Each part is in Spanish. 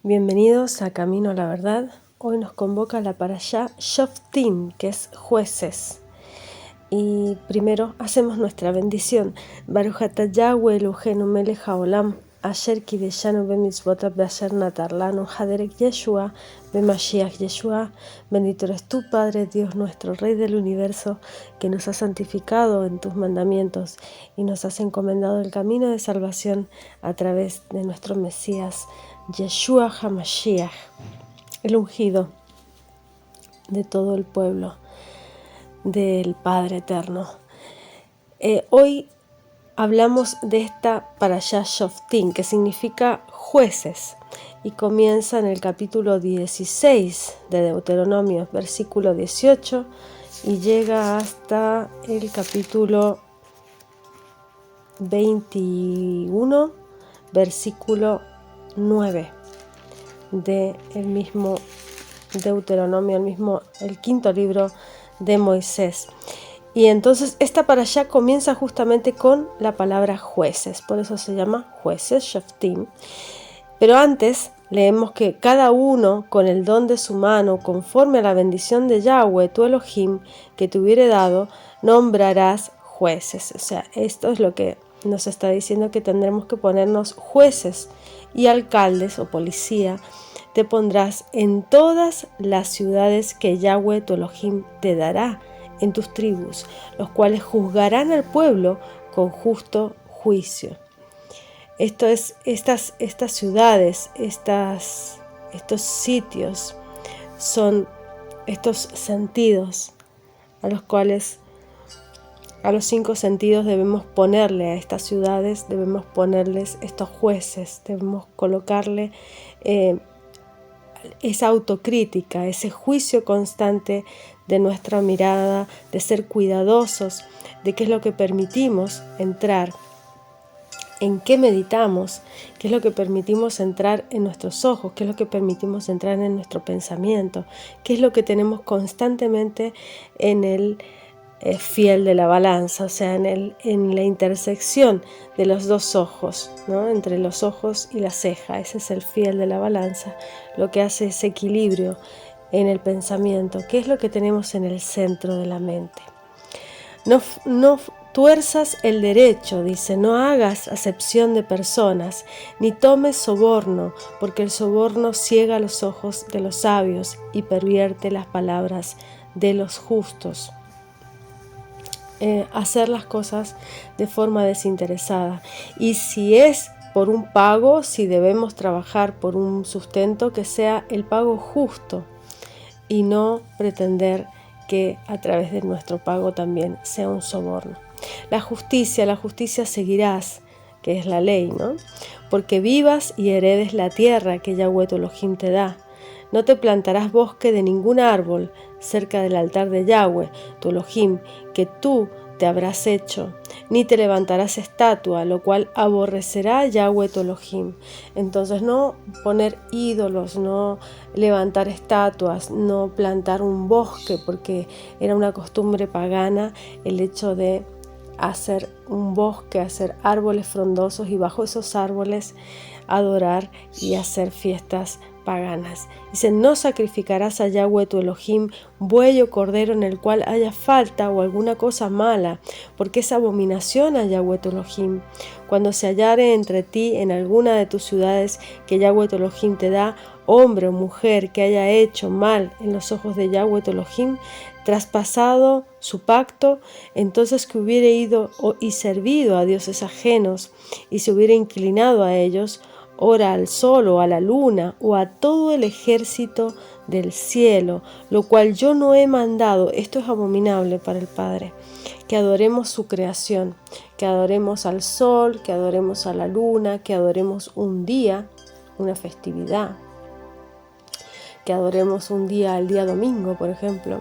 Bienvenidos a Camino a la Verdad. Hoy nos convoca la parashá Shoftim, que es jueces. Y primero hacemos nuestra bendición. Baruch atah Yahweh Eloheinu melech haolam, asher kideshanu bemitzvotav beasher natar lanu haderek Yeshua bemashiach Yeshua. Bendito eres tú, Padre Dios nuestro, Rey del universo, que nos has santificado en tus mandamientos y nos has encomendado el camino de salvación a través de nuestro Mesías, Yeshua HaMashiach, el ungido de todo el pueblo del Padre Eterno. Hoy hablamos de esta parashá Shoftim, que significa jueces, y comienza en el capítulo 16 de Deuteronomio, versículo 18, y llega hasta el capítulo 21, versículo 9 del mismo Deuteronomio, el quinto libro de Moisés. Y entonces esta parashá comienza justamente con la palabra jueces, por eso se llama jueces, Shoftim. Pero antes leemos que cada uno con el don de su mano, conforme a la bendición de Yahweh, tu Elohim, que te hubiere dado, nombrarás jueces. O sea, esto es lo que nos está diciendo, que tendremos que ponernos jueces y alcaldes o policía. Te pondrás en todas las ciudades que Yahweh tu Elohim te dará en tus tribus, los cuales juzgarán al pueblo con justo juicio. Estas ciudades, estos sitios, son estos sentidos a los cuales, a los 5 sentidos debemos ponerle a estas ciudades, debemos ponerles estos jueces, debemos colocarle esa autocrítica, ese juicio constante de nuestra mirada, de ser cuidadosos de qué es lo que permitimos entrar, en qué meditamos, qué es lo que permitimos entrar en nuestros ojos, qué es lo que permitimos entrar en nuestro pensamiento, qué es lo que tenemos constantemente en el fiel de la balanza, o sea, en la intersección de los dos ojos, ¿no? Entre los ojos y la ceja. Ese es el fiel de la balanza, lo que hace ese equilibrio en el pensamiento. ¿Qué es lo que tenemos en el centro de la mente? No tuerzas el derecho, dice, no hagas acepción de personas, ni tomes soborno, porque el soborno ciega los ojos de los sabios y pervierte las palabras de los justos. Hacer las cosas de forma desinteresada. Y si es por un pago, si debemos trabajar por un sustento, que sea el pago justo y no pretender que a través de nuestro pago también sea un soborno. La justicia seguirás, que es la ley, ¿no? Porque vivas y heredes la tierra que Yahweh tu Elohim te da. No te plantarás bosque de ningún árbol cerca del altar de Yahweh, tu Elohim, que tú te habrás hecho, ni te levantarás estatua, lo cual aborrecerá Yahweh tu Elohim. Entonces no poner ídolos, no levantar estatuas, no plantar un bosque, porque era una costumbre pagana el hecho de hacer un bosque, hacer árboles frondosos y bajo esos árboles adorar y hacer fiestas paganas. Dice, no sacrificarás a Yahweh tu Elohim buey o cordero en el cual haya falta o alguna cosa mala, porque es abominación a Yahweh tu Elohim. Cuando se hallare entre ti en alguna de tus ciudades que Yahweh tu Elohim te da, hombre o mujer que haya hecho mal en los ojos de Yahweh tu Elohim, traspasado su pacto, entonces que hubiere ido y servido a dioses ajenos y se hubiera inclinado a ellos, ora al sol o a la luna o a todo el ejército del cielo, lo cual yo no he mandado. Esto es abominable para el Padre, que adoremos su creación, que adoremos al sol, que adoremos a la luna, que adoremos un día, una festividad, que adoremos un día, el día domingo, por ejemplo,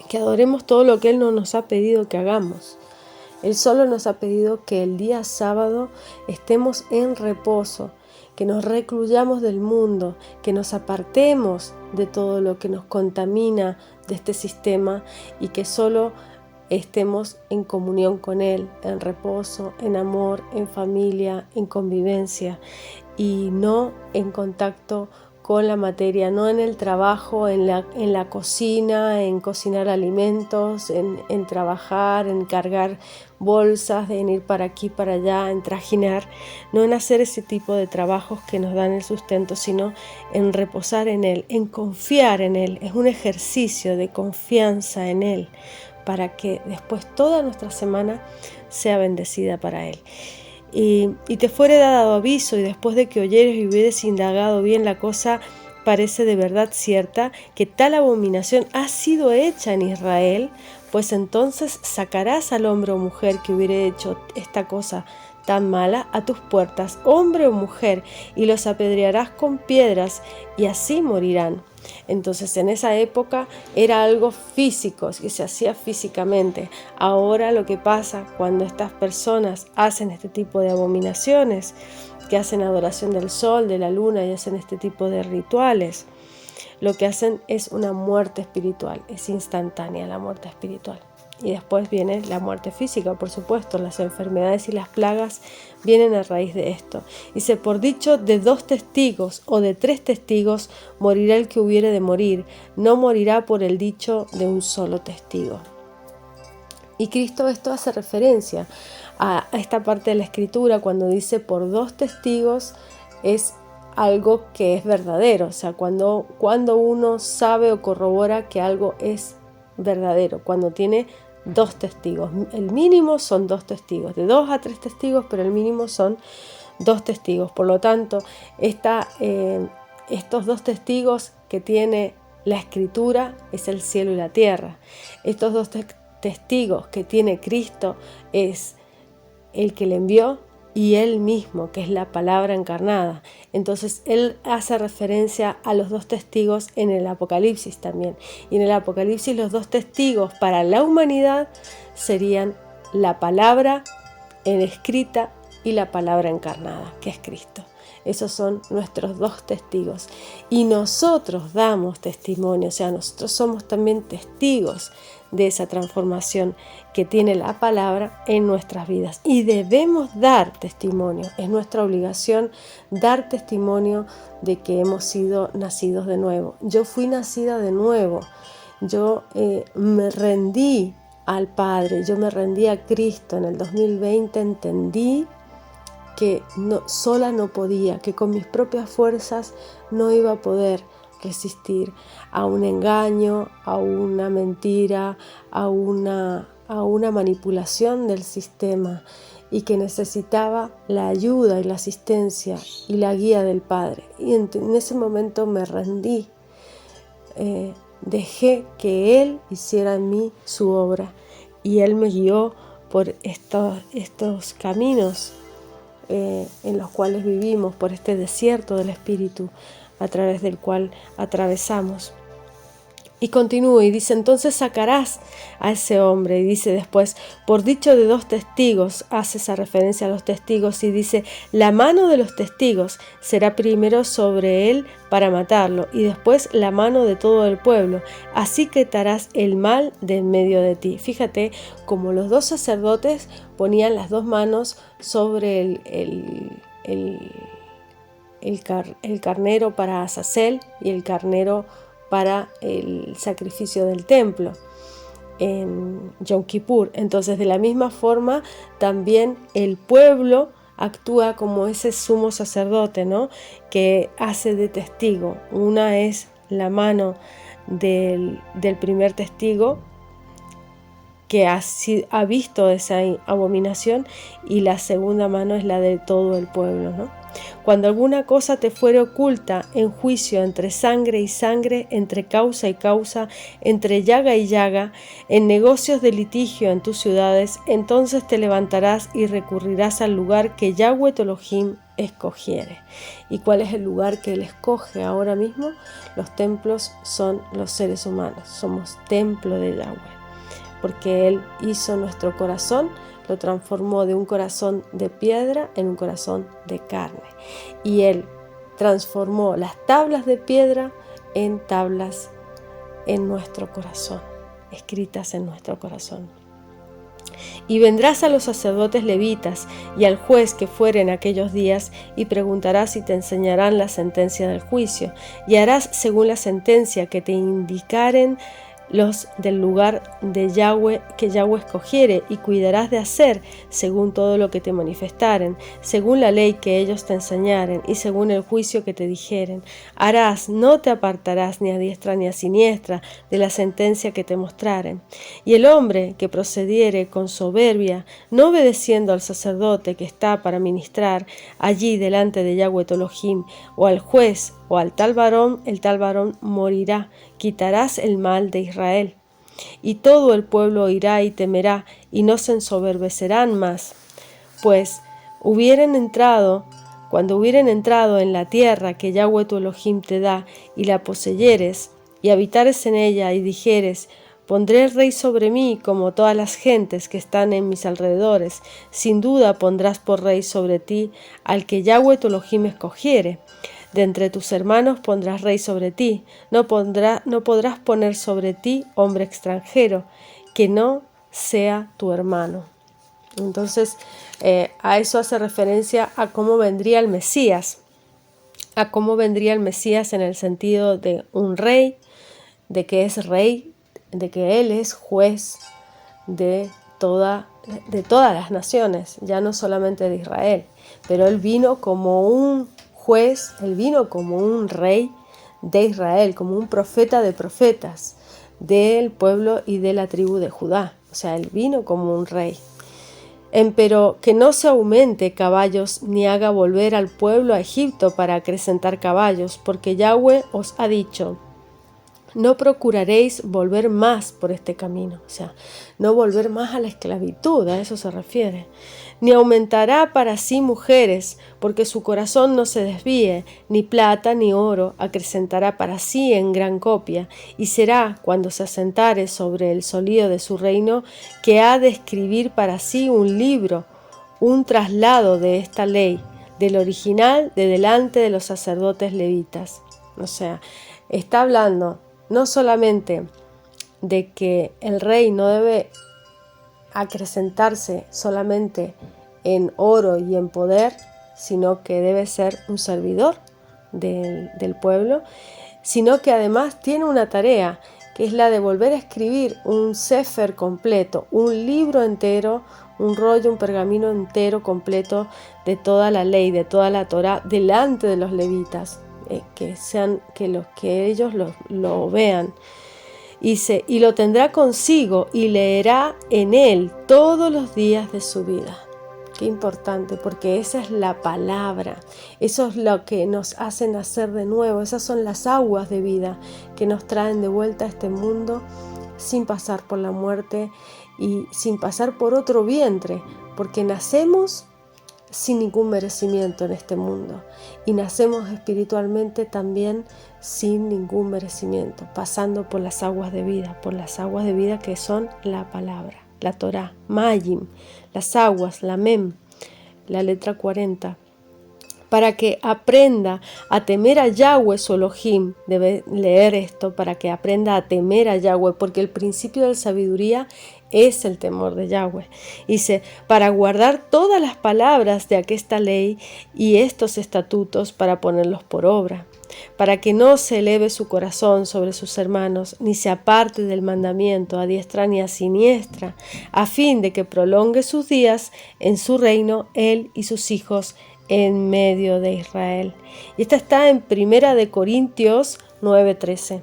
que adoremos todo lo que Él no nos ha pedido que hagamos. Él solo nos ha pedido que el día sábado estemos en reposo, que nos recluyamos del mundo, que nos apartemos de todo lo que nos contamina de este sistema y que solo estemos en comunión con Él, en reposo, en amor, en familia, en convivencia. y no en contacto con la materia, no en el trabajo, en la cocina, en cocinar alimentos, en trabajar, en cargar bolsas, en ir para aquí, para allá, en trajinar, no en hacer ese tipo de trabajos que nos dan el sustento, sino en reposar en Él, en confiar en Él. Es un ejercicio de confianza en Él para que después toda nuestra semana sea bendecida para Él. Y te fuere dado aviso, y después de que oyeres y hubieres indagado bien la cosa, parece de verdad cierta, que tal abominación ha sido hecha en Israel, pues entonces sacarás al hombre o mujer que hubiere hecho esta cosa tan mala a tus puertas, hombre o mujer, y los apedrearás con piedras, y así morirán. Entonces en esa época era algo físico, que se hacía físicamente. Ahora lo que pasa cuando estas personas hacen este tipo de abominaciones, que hacen adoración del sol, de la luna y hacen este tipo de rituales, lo que hacen es una muerte espiritual, es instantánea la muerte espiritual. Y después viene la muerte física, por supuesto, las enfermedades y las plagas vienen a raíz de esto. Dice, por dicho de 2 testigos o de 3 testigos morirá el que hubiere de morir, no morirá por el dicho de un solo testigo. Y Cristo esto hace referencia a esta parte de la Escritura cuando dice por 2 testigos es algo que es verdadero, o sea, cuando uno sabe o corrobora que algo es verdadero, cuando tiene 2 testigos. El mínimo son 2 testigos, de 2 a 3 testigos, pero el mínimo son 2 testigos. Por lo tanto, estos 2 testigos que tiene la Escritura es el cielo y la tierra. Estos 2 testigos que tiene Cristo es el que le envió y Él mismo, que es la palabra encarnada. Entonces Él hace referencia a los 2 testigos en el Apocalipsis también. Y en el Apocalipsis los 2 testigos para la humanidad serían la palabra en escrita y la palabra encarnada, que es Cristo. Esos son nuestros 2 testigos. Y nosotros damos testimonio, o sea, nosotros somos también testigos de esa transformación que tiene la palabra en nuestras vidas. Y debemos dar testimonio, es nuestra obligación dar testimonio de que hemos sido nacidos de nuevo. Yo fui nacida de nuevo, yo me rendí al Padre, yo me rendí a Cristo. En el 2020 entendí que sola no podía, que con mis propias fuerzas no iba a poder resistir a un engaño, a una mentira, a una manipulación del sistema, y que necesitaba la ayuda y la asistencia y la guía del Padre. Y en ese momento me rendí, dejé que Él hiciera en mí su obra, y Él me guió por estos caminos en los cuales vivimos, por este desierto del Espíritu a través del cual atravesamos. Y continúa y dice, entonces sacarás a ese hombre, y dice después, por dicho de 2 testigos, hace esa referencia a los testigos, y dice, la mano de los testigos será primero sobre él para matarlo, y después la mano de todo el pueblo, así quitarás el mal de en medio de ti. Fíjate como los 2 sacerdotes ponían las 2 manos sobre el carnero para Azazel y el carnero para el sacrificio del templo en Yom Kippur. Entonces, de la misma forma, también el pueblo actúa como ese sumo sacerdote, ¿no?, que hace de testigo. Una es la mano del primer testigo que ha visto esa abominación, y la segunda mano es la de todo el pueblo, ¿no? Cuando alguna cosa te fuere oculta en juicio entre sangre y sangre, entre causa y causa, entre llaga y llaga, en negocios de litigio en tus ciudades, entonces te levantarás y recurrirás al lugar que Yahweh tu Elohim escogiere. ¿Y cuál es el lugar que Él escoge ahora mismo? Los templos son los seres humanos, somos templo de Yahweh, porque Él hizo nuestro corazón, lo transformó de un corazón de piedra en un corazón de carne. Y Él transformó las tablas de piedra en tablas en nuestro corazón, escritas en nuestro corazón. Y vendrás a los sacerdotes levitas y al juez que fuere en aquellos días, y preguntarás y te enseñarán la sentencia del juicio, y harás según la sentencia que te indicaren los del lugar de Yahweh que Yahweh escogiere, y cuidarás de hacer según todo lo que te manifestaren, según la ley que ellos te enseñaren, y según el juicio que te dijeren. Harás, no te apartarás ni a diestra ni a siniestra de la sentencia que te mostraren. Y el hombre que procediere con soberbia, no obedeciendo al sacerdote que está para ministrar allí delante de Yahweh tu Elohim, o al juez, o al tal varón, el tal varón morirá. Quitarás el mal de Israel. Y todo el pueblo oirá y temerá, y no se ensoberbecerán más. Pues cuando hubieren entrado en la tierra que Yahweh tu Elohim te da, y la poseyeres, y habitares en ella, y dijeres: pondré rey sobre mí como todas las gentes que están en mis alrededores, sin duda pondrás por rey sobre ti al que Yahweh tu Elohim escogiere. De entre tus hermanos pondrás rey sobre ti, no podrás poner sobre ti hombre extranjero, que no sea tu hermano. Entonces, a eso hace referencia a cómo vendría el Mesías, en el sentido de un rey, de que es rey, de que Él es juez de todas las naciones, ya no solamente de Israel, pero Él vino como un juez, Él vino como un rey de Israel, como un profeta de profetas del pueblo y de la tribu de Judá. O sea, Él vino como un rey. Pero que no se aumente caballos ni haga volver al pueblo a Egipto para acrecentar caballos, porque Yahweh os ha dicho: no procuraréis volver más por este camino, o sea, no volver más a la esclavitud, a eso se refiere. Ni aumentará para sí mujeres, porque su corazón no se desvíe, ni plata ni oro acrecentará para sí en gran copia, y será, cuando se asentare sobre el solío de su reino, que ha de escribir para sí un libro, un traslado de esta ley, del original de delante de los sacerdotes levitas. O sea, está hablando no solamente de que el rey no debe acrecentarse solamente en oro y en poder, sino que debe ser un servidor del pueblo, sino que además tiene una tarea, que es la de volver a escribir un sefer completo, un libro entero, un rollo, un pergamino entero completo de toda la ley, de toda la Torá, delante de los levitas, que ellos lo vean. Y lo tendrá consigo y leerá en él todos los días de su vida. Qué importante, porque esa es la palabra, eso es lo que nos hace nacer de nuevo, esas son las aguas de vida que nos traen de vuelta a este mundo sin pasar por la muerte y sin pasar por otro vientre, porque nacemos sin ningún merecimiento en este mundo y nacemos espiritualmente también sin ningún merecimiento, pasando por las aguas de vida que son la palabra, la Torá, Mayim, las aguas, la Mem, la letra 40, para que aprenda a temer a Yahweh su Elohim. Debe leer esto para que aprenda a temer a Yahweh, porque el principio de la sabiduría es el temor de Yahweh. Dice, para guardar todas las palabras de aquesta ley y estos estatutos para ponerlos por obra, para que no se eleve su corazón sobre sus hermanos, ni se aparte del mandamiento a diestra ni a siniestra, a fin de que prolongue sus días en su reino, él y sus hijos en medio de Israel. Y esta está en 1 Corintios 9:13.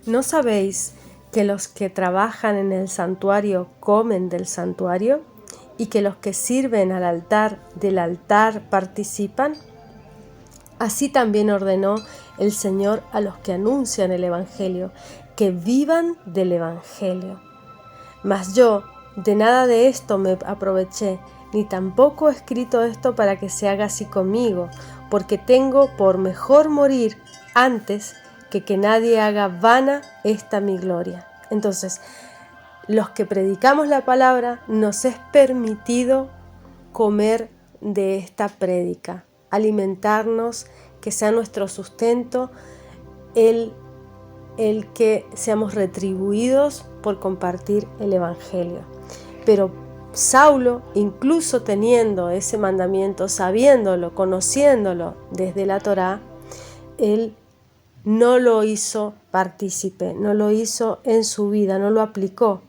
¿No sabéis que los que trabajan en el santuario comen del santuario, y que los que sirven al altar del altar participan? Así también ordenó el Señor a los que anuncian el Evangelio, que vivan del Evangelio. Mas yo de nada de esto me aproveché, ni tampoco he escrito esto para que se haga así conmigo, porque tengo por mejor morir antes que nadie haga vana esta mi gloria. Entonces, los que predicamos la palabra, nos es permitido comer de esta prédica, alimentarnos, que sea nuestro sustento, el que seamos retribuidos por compartir el Evangelio. Pero Saulo, incluso teniendo ese mandamiento, sabiéndolo, conociéndolo desde la Torá, él no lo hizo partícipe, no lo hizo en su vida, no lo aplicó.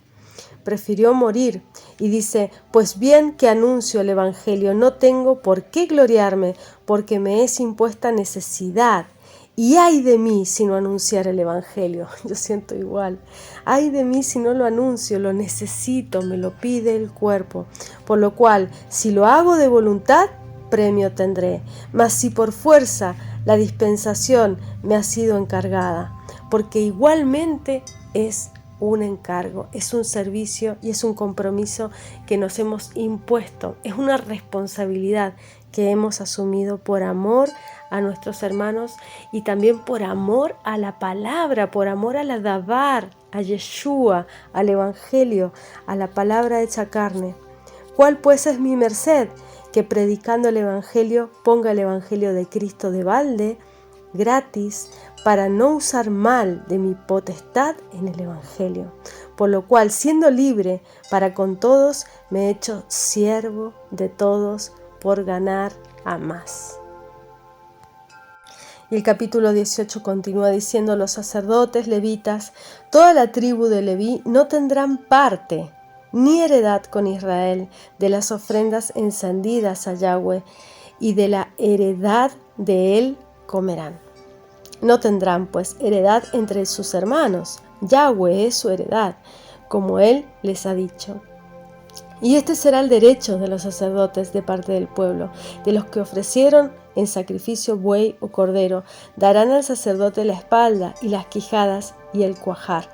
Prefirió morir y dice: pues bien que anuncio el Evangelio, no tengo por qué gloriarme, porque me es impuesta necesidad. Y ay de mí si no anunciar el Evangelio. Yo siento igual. Ay de mí si no lo anuncio, lo necesito, me lo pide el cuerpo. Por lo cual, si lo hago de voluntad, premio tendré. Mas si por fuerza, la dispensación me ha sido encargada. Porque igualmente es un encargo, es un servicio y es un compromiso que nos hemos impuesto. Es una responsabilidad que hemos asumido por amor a nuestros hermanos y también por amor a la palabra, por amor a la Dabar, a Yeshua, al Evangelio, a la palabra hecha carne. ¿Cuál pues es mi merced? Que predicando el Evangelio ponga el Evangelio de Cristo de balde, gratis, para no usar mal de mi potestad en el Evangelio. Por lo cual, siendo libre para con todos, me he hecho siervo de todos por ganar a más. Y el capítulo 18 continúa diciendo: los sacerdotes levitas, toda la tribu de Leví, no tendrán parte ni heredad con Israel de las ofrendas encendidas a Yahweh, y de la heredad de él comerán. No tendrán pues heredad entre sus hermanos, Yahweh es su heredad, como él les ha dicho. Y este será el derecho de los sacerdotes de parte del pueblo, de los que ofrecieron en sacrificio buey o cordero, darán al sacerdote la espalda y las quijadas y el cuajar.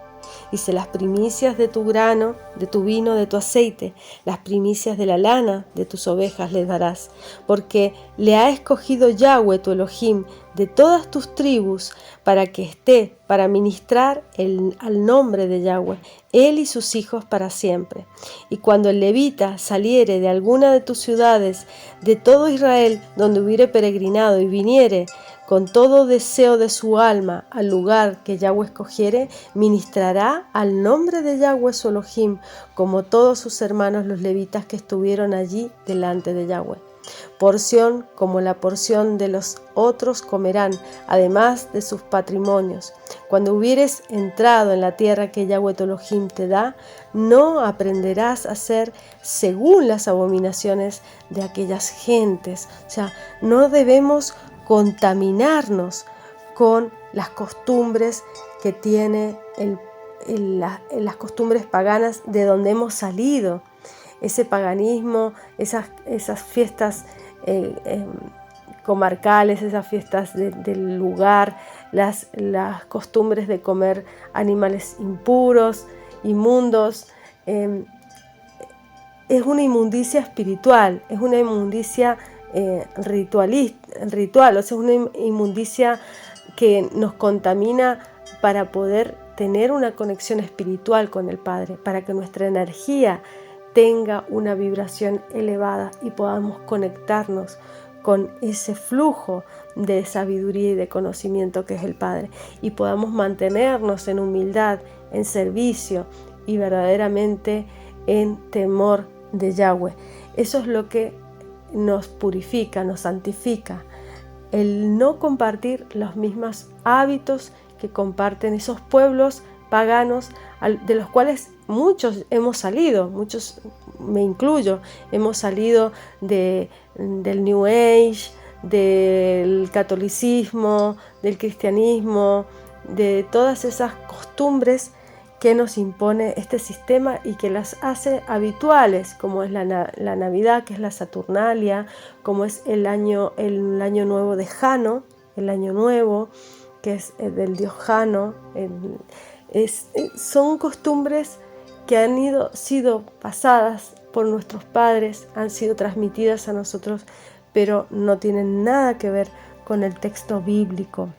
Dice: las primicias de tu grano, de tu vino, de tu aceite, las primicias de la lana de tus ovejas les darás, porque le ha escogido Yahweh tu Elohim de todas tus tribus para que esté para ministrar al nombre de Yahweh, él y sus hijos para siempre. Y cuando el levita saliere de alguna de tus ciudades, de todo Israel, donde hubiere peregrinado y viniere con todo deseo de su alma al lugar que Yahweh escogiere, ministrará al nombre de Yahweh su Elohim, como todos sus hermanos los levitas que estuvieron allí delante de Yahweh. Porción como la porción de los otros comerán, además de sus patrimonios. Cuando hubieres entrado en la tierra que Yahweh tu Elohim te da, no aprenderás a hacer según las abominaciones de aquellas gentes. O sea, no debemos contaminarnos con las costumbres que tiene las costumbres paganas de donde hemos salido. Ese paganismo, esas fiestas comarcales, esas fiestas del lugar, las costumbres de comer animales impuros, inmundos, es una inmundicia espiritual, es una inmundicia ritual, o sea, es una inmundicia que nos contamina para poder tener una conexión espiritual con el Padre, para que nuestra energía tenga una vibración elevada y podamos conectarnos con ese flujo de sabiduría y de conocimiento que es el Padre, y podamos mantenernos en humildad, en servicio y verdaderamente en temor de Yahweh. Eso es lo que nos purifica, nos santifica, el no compartir los mismos hábitos que comparten esos pueblos paganos de los cuales muchos hemos salido, muchos, me incluyo, hemos salido del New Age, del catolicismo, del cristianismo, de todas esas costumbres que nos impone este sistema y que las hace habituales, como es la Navidad, que es la Saturnalia, como es el año nuevo de Jano, el año nuevo, que es del dios Jano. Son costumbres que han sido pasadas por nuestros padres, han sido transmitidas a nosotros, pero no tienen nada que ver con el texto bíblico.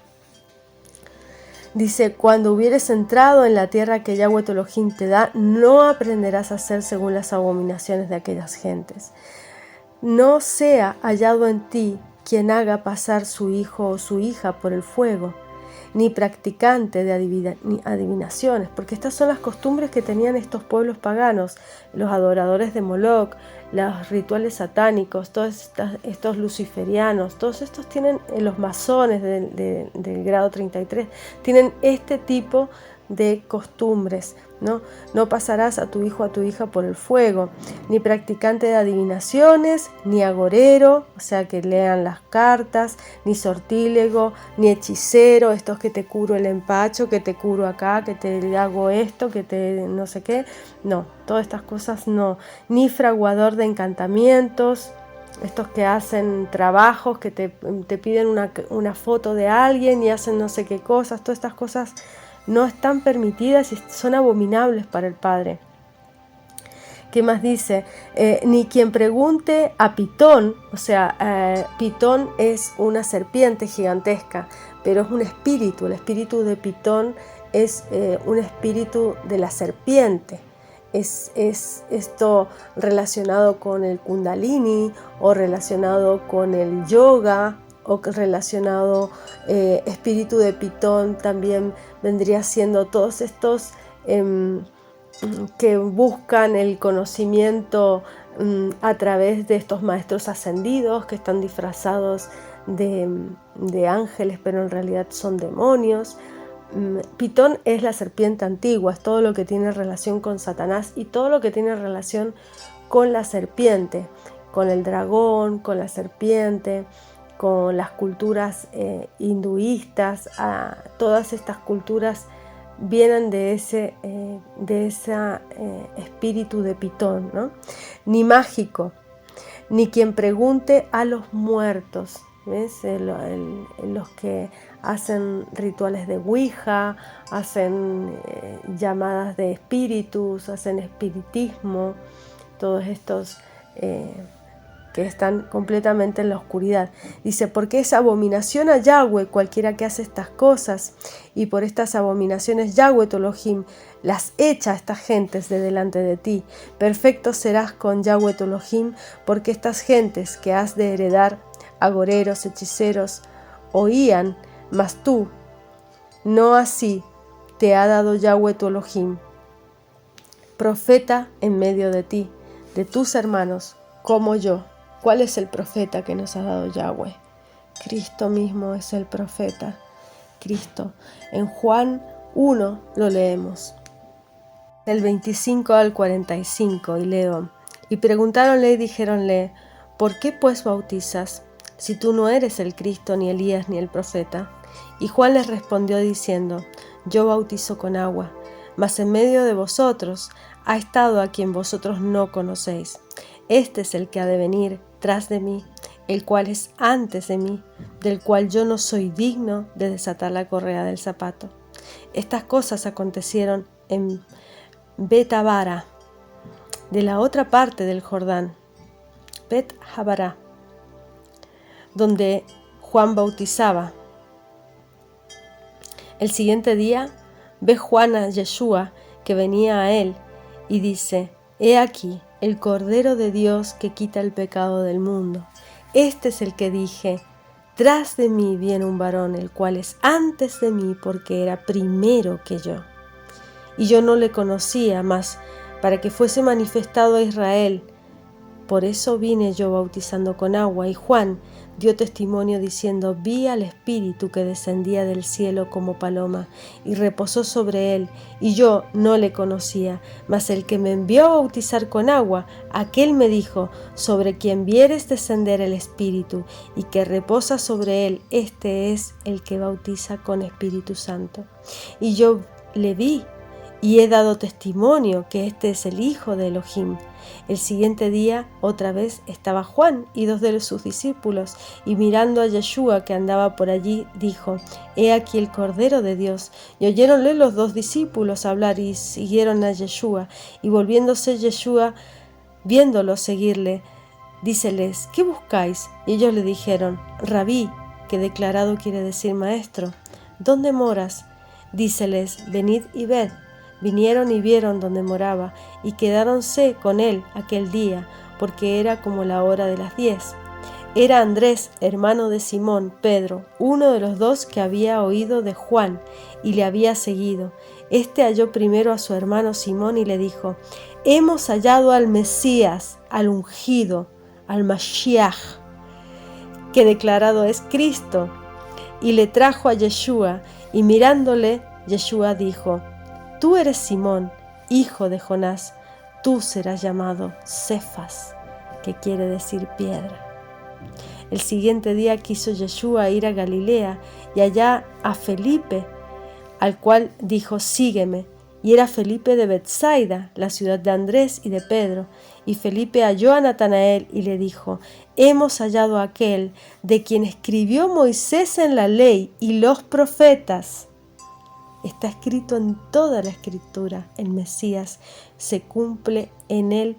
Dice: cuando hubieres entrado en la tierra que Yahweh tu Elohim te da, no aprenderás a hacer según las abominaciones de aquellas gentes. No sea hallado en ti quien haga pasar su hijo o su hija por el fuego, ni practicante de adivinaciones, porque estas son las costumbres que tenían estos pueblos paganos, los adoradores de Moloch, los rituales satánicos, todos estos luciferianos, todos estos tienen, los masones del grado 33, tienen este tipo de costumbres, ¿no? No pasarás a tu hijo o a tu hija por el fuego, ni practicante de adivinaciones, ni agorero, o sea que lean las cartas, ni sortílego, ni hechicero, estos que te curo el empacho, que te curo acá, que te hago esto, que te no sé qué, no, todas estas cosas no, ni fraguador de encantamientos, estos que hacen trabajos, que te piden una foto de alguien y hacen no sé qué cosas, todas estas cosas no están permitidas y son abominables para el Padre. ¿Qué más dice? Ni quien pregunte a Pitón, o sea, Pitón es una serpiente gigantesca, pero es un espíritu. El espíritu de Pitón es un espíritu de la serpiente. Es esto relacionado con el Kundalini o relacionado con el yoga o relacionado, espíritu de Pitón también vendría siendo todos estos que buscan el conocimiento a través de estos maestros ascendidos que están disfrazados de ángeles, pero en realidad son demonios. Pitón es la serpiente antigua, es todo lo que tiene relación con Satanás y todo lo que tiene relación con la serpiente, con el dragón, con la serpiente, con las culturas hinduistas. Todas estas culturas vienen de ese espíritu de Pitón, ¿no? Ni mágico, ni quien pregunte a los muertos, ¿ves? Los que hacen rituales de Ouija, hacen llamadas de espíritus, hacen espiritismo, todos estos que están completamente en la oscuridad. Dice, porque es abominación a Yahweh cualquiera que hace estas cosas, y por estas abominaciones Yahweh tu Elohim las echa a estas gentes de delante de ti. Perfecto serás con Yahweh tu Elohim, porque estas gentes que has de heredar, agoreros, hechiceros, oían, mas tú, no así te ha dado Yahweh tu Elohim, profeta en medio de ti, de tus hermanos, como yo. ¿Cuál es el profeta que nos ha dado Yahweh? Cristo mismo es el profeta. Cristo. En Juan 1 lo leemos, del 25 al 45, y leo: y preguntáronle y dijéronle, ¿por qué pues bautizas, si tú no eres el Cristo, ni Elías, ni el profeta? Y Juan les respondió diciendo, yo bautizo con agua, mas en medio de vosotros ha estado a quien vosotros no conocéis. Este es el que ha de venir tras de mí, el cual es antes de mí, del cual yo no soy digno de desatar la correa del zapato. Estas cosas acontecieron en Betabara, de la otra parte del Jordán, Bet Habará, donde Juan bautizaba. El siguiente día ve Juan a Yeshua que venía a él y dice, he aquí el Cordero de Dios que quita el pecado del mundo. Este es el que dije, tras de mí viene un varón, el cual es antes de mí, porque era primero que yo. Y yo no le conocía, mas para que fuese manifestado a Israel. Por eso vine yo bautizando con agua, y Juan dio testimonio diciendo, vi al Espíritu que descendía del cielo como paloma, y reposó sobre él, y yo no le conocía, mas el que me envió a bautizar con agua, aquel me dijo, sobre quien vieres descender el Espíritu, y que reposa sobre él, este es el que bautiza con Espíritu Santo. Y yo le vi, y he dado testimonio que este es el Hijo de Elohim. El siguiente día otra vez estaba Juan y 2 de sus discípulos, y mirando a Yeshua que andaba por allí, dijo, he aquí el Cordero de Dios. Y oyéronle los 2 discípulos hablar y siguieron a Yeshua. Y volviéndose Yeshua, viéndolo seguirle, díceles, ¿qué buscáis? Y ellos le dijeron, Rabí, que declarado quiere decir maestro, ¿dónde moras? Díceles, venid y ved. Vinieron y vieron donde moraba, y quedáronse con él aquel día, porque era como la hora de las 10. Era Andrés, hermano de Simón, Pedro, uno de los dos que había oído de Juan y le había seguido. Este halló primero a su hermano Simón y le dijo: hemos hallado al Mesías, al ungido, al Mashiach, que declarado es Cristo. Y le trajo a Yeshua, y mirándole, Yeshua dijo: tú eres Simón, hijo de Jonás, tú serás llamado Cefas, que quiere decir piedra. El siguiente día quiso Yeshua ir a Galilea y allá a Felipe, al cual dijo: sígueme. Y era Felipe de Betsaida, la ciudad de Andrés y de Pedro. Y Felipe halló a Natanael y le dijo: hemos hallado a aquel de quien escribió Moisés en la ley y los profetas. Está escrito en toda la escritura, el Mesías, se cumple en él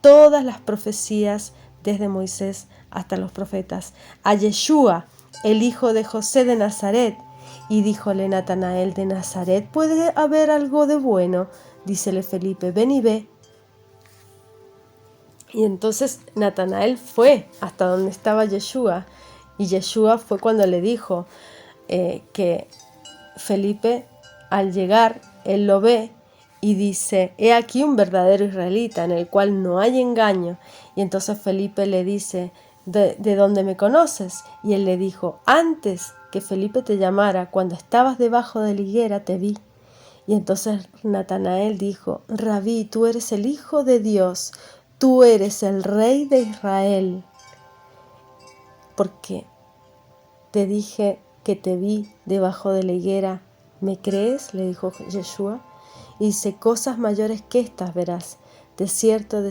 todas las profecías desde Moisés hasta los profetas. A Yeshua, el hijo de José de Nazaret. Y díjole Natanael: ¿de Nazaret puede haber algo de bueno? Dícele Felipe: ven y ve. Y entonces Natanael fue hasta donde estaba Yeshua. Y Yeshua fue cuando le dijo que Felipe, al llegar, él lo ve y dice: he aquí un verdadero israelita en el cual no hay engaño. Y entonces Felipe le dice: ¿De dónde me conoces? Y él le dijo: antes que Felipe te llamara, cuando estabas debajo de la higuera, te vi. Y entonces Natanael dijo: Rabí, tú eres el Hijo de Dios, tú eres el Rey de Israel. Porque te dije que te vi debajo de la higuera, ¿me crees?, le dijo Yeshua. Y dice: cosas mayores que estas verás. De cierto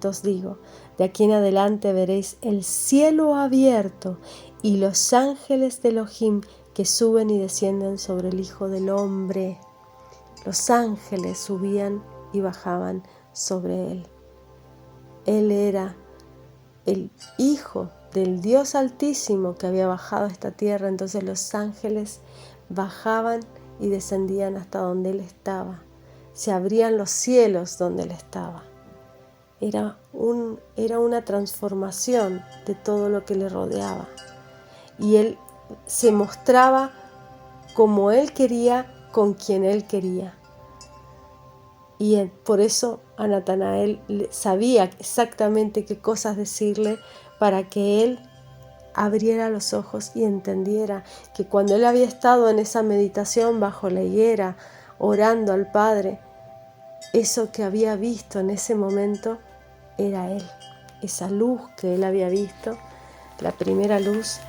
os digo, de aquí en adelante veréis el cielo abierto y los ángeles de Elohim que suben y descienden sobre el Hijo del Hombre. Los ángeles subían y bajaban sobre él. Él era el Hijo del Dios Altísimo que había bajado a esta tierra. Entonces los ángeles bajaban y descendían hasta donde él estaba. Se abrían los cielos donde él estaba. Era una transformación de todo lo que le rodeaba. Y él se mostraba como él quería, con quien él quería. Y por eso a Natanael sabía exactamente qué cosas decirle para que él abriera los ojos y entendiera que cuando él había estado en esa meditación bajo la higuera, orando al Padre, eso que había visto en ese momento era él, esa luz que él había visto, la primera luz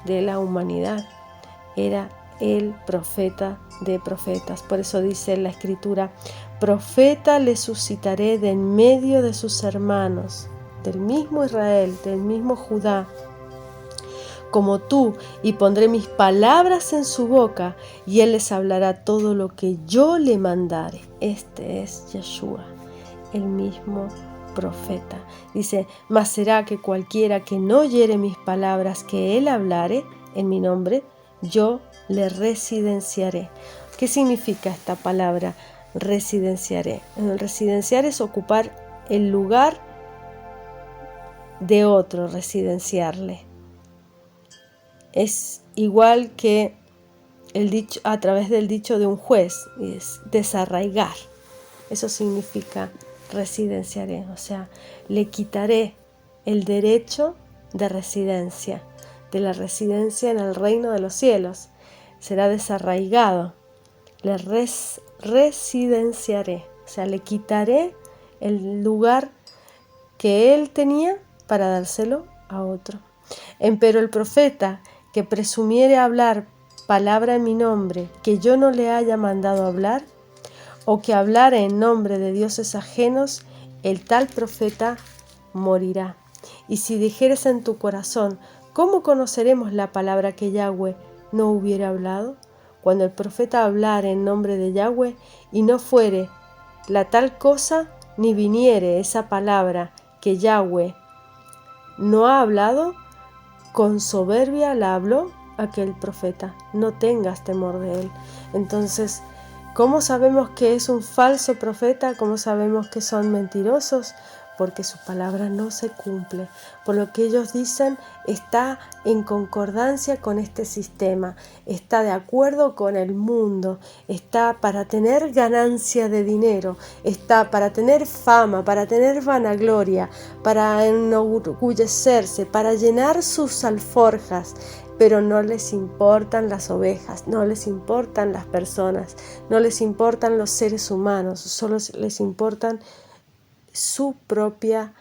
de la humanidad, era el profeta de profetas. Por eso dice en la Escritura: profeta le suscitaré de en medio de sus hermanos, del mismo Israel, del mismo Judá, como tú, y pondré mis palabras en su boca, y él les hablará todo lo que yo le mandare. Este es Yeshua, el mismo profeta. Dice: mas será que cualquiera que no oyere mis palabras que él hablare en mi nombre, yo le residenciaré. ¿Qué significa esta palabra residenciaré? Residenciar es ocupar el lugar de otro, residenciarle. Es igual que el dicho, a través del dicho de un juez, es desarraigar. Eso significa residenciaré, o sea, le quitaré el derecho de residencia, de la residencia en el reino de los cielos. Será desarraigado, le residenciaré, o sea, le quitaré el lugar que él tenía para dárselo a otro. Empero el profeta que presumiere hablar palabra en mi nombre, que yo no le haya mandado hablar, o que hablare en nombre de dioses ajenos, el tal profeta morirá. Y si dijeres en tu corazón: ¿cómo conoceremos la palabra que Yahweh no hubiera hablado? Cuando el profeta hablare en nombre de Yahweh y no fuere la tal cosa, ni viniere esa palabra que Yahweh no ha hablado, con soberbia la habló aquel profeta. No tengas temor de él. Entonces, ¿cómo sabemos que es un falso profeta? ¿Cómo sabemos que son mentirosos? porque su palabra no se cumple. Por lo que ellos dicen está en concordancia con este sistema, está de acuerdo con el mundo, está para tener ganancia de dinero, está para tener fama, para tener vanagloria, para enorgullecerse, para llenar sus alforjas. Pero no les importan las ovejas, no les importan las personas, no les importan los seres humanos, solo les importan su propia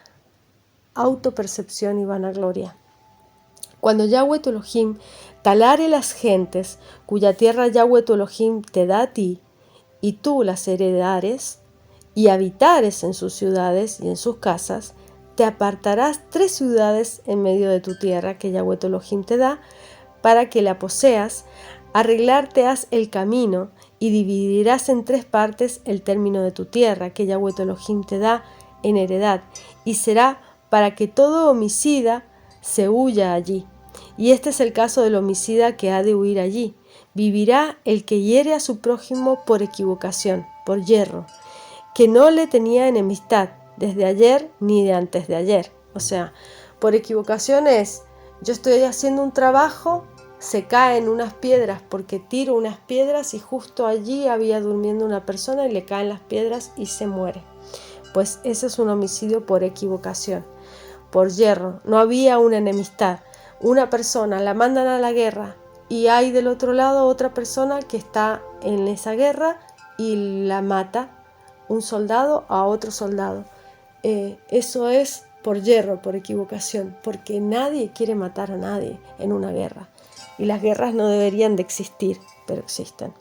autopercepción y vanagloria. Cuando Yahweh tu Elohim talare las gentes, cuya tierra Yahweh tu Elohim te da a ti, y tú las heredares, y habitares en sus ciudades y en sus casas, te apartarás 3 ciudades en medio de tu tierra que Yahweh tu Elohim te da, para que la poseas, arreglarte has el camino, y dividirás en 3 partes el término de tu tierra que Yahweh tu Elohim te da en heredad, y será para que todo homicida se huya allí. Y este es el caso del homicida que ha de huir allí. Vivirá el que hiere a su prójimo por equivocación, por yerro, que no le tenía enemistad desde ayer ni de antes de ayer. O sea, por equivocación es, yo estoy haciendo un trabajo, se caen unas piedras porque tiro unas piedras y justo allí había durmiendo una persona y le caen las piedras y se muere. Pues ese es un homicidio por equivocación, por yerro. No había una enemistad. Una persona la mandan a la guerra y hay del otro lado otra persona que está en esa guerra y la mata un soldado a otro soldado. Eso es por yerro, por equivocación, porque nadie quiere matar a nadie en una guerra. Y las guerras no deberían de existir, pero existen.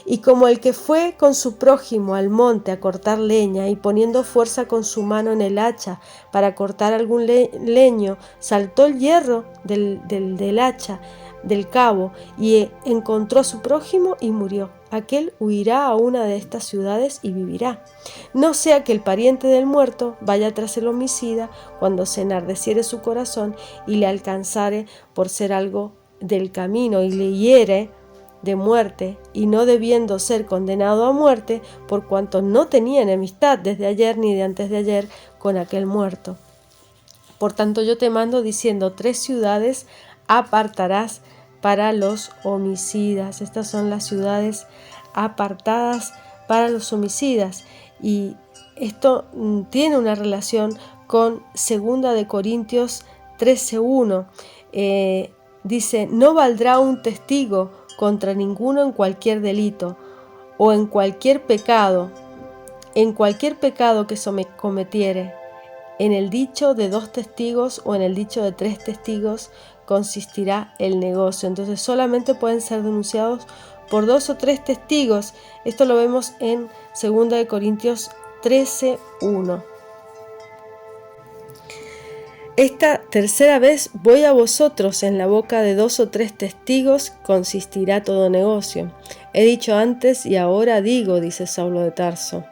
Y como el que fue con su prójimo al monte a cortar leña y poniendo fuerza con su mano en el hacha para cortar algún leño, saltó el hierro del hacha del cabo y encontró a su prójimo y murió. Aquel huirá a una de estas ciudades y vivirá. No sea que el pariente del muerto vaya tras el homicida cuando se enardeciere su corazón y le alcanzare por ser algo del camino y le hiere de muerte, y no debiendo ser condenado a muerte, por cuanto no tenía enemistad desde ayer ni de antes de ayer con aquel muerto. Por tanto yo te mando diciendo, 3 ciudades apartarás para los homicidas. Estas son las ciudades apartadas para los homicidas, y esto tiene una relación con 2 de Corintios 13:1. Dice, no valdrá un testigo contra ninguno en cualquier delito o en cualquier pecado que cometiere. En el dicho de 2 testigos o en el dicho de 3 testigos consistirá el negocio. Entonces solamente pueden ser denunciados por 2 o 3 testigos. Esto lo vemos en 2 de Corintios 13:1. Esta tercera vez voy a vosotros, en la boca de 2 o 3 testigos consistirá todo negocio. He dicho antes y ahora digo, dice Saulo de Tarso.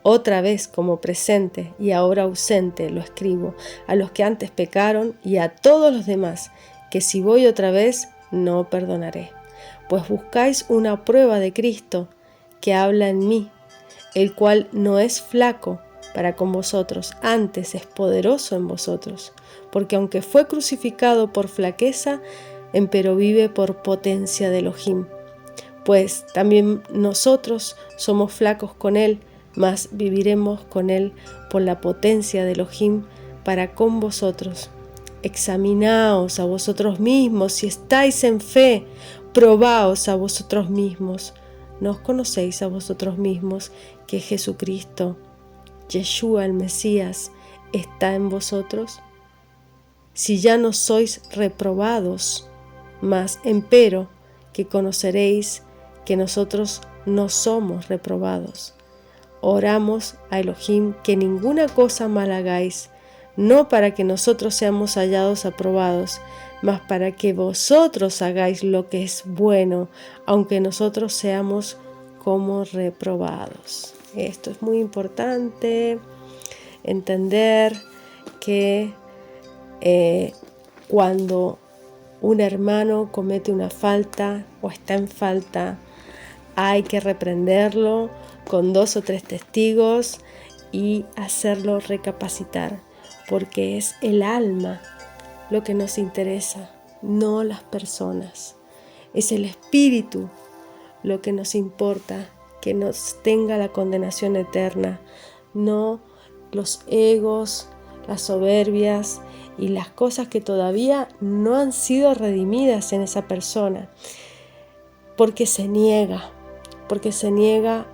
Otra vez como presente y ahora ausente lo escribo, a los que antes pecaron y a todos los demás, que si voy otra vez no perdonaré. Pues buscáis una prueba de Cristo que habla en mí, el cual no es flaco para con vosotros, antes es poderoso en vosotros, porque aunque fue crucificado por flaqueza, empero vive por potencia de Elohim. Pues también nosotros somos flacos con él, mas viviremos con él por la potencia de Elohim para con vosotros. Examinaos a vosotros mismos si estáis en fe, probaos a vosotros mismos. ¿No os conocéis a vosotros mismos que Jesucristo, Yeshua el Mesías, está en vosotros? Si ya no sois reprobados, mas empero que conoceréis que nosotros no somos reprobados. Oramos a Elohim que ninguna cosa mal hagáis, no para que nosotros seamos hallados aprobados, mas para que vosotros hagáis lo que es bueno, aunque nosotros seamos como reprobados. Esto es muy importante, entender que cuando un hermano comete una falta o está en falta, hay que reprenderlo con 2 o 3 testigos y hacerlo recapacitar, porque es el alma lo que nos interesa, no las personas. Es el espíritu lo que nos importa, que nos tenga la condenación eterna, no los egos, las soberbias y las cosas que todavía no han sido redimidas en esa persona, porque se niega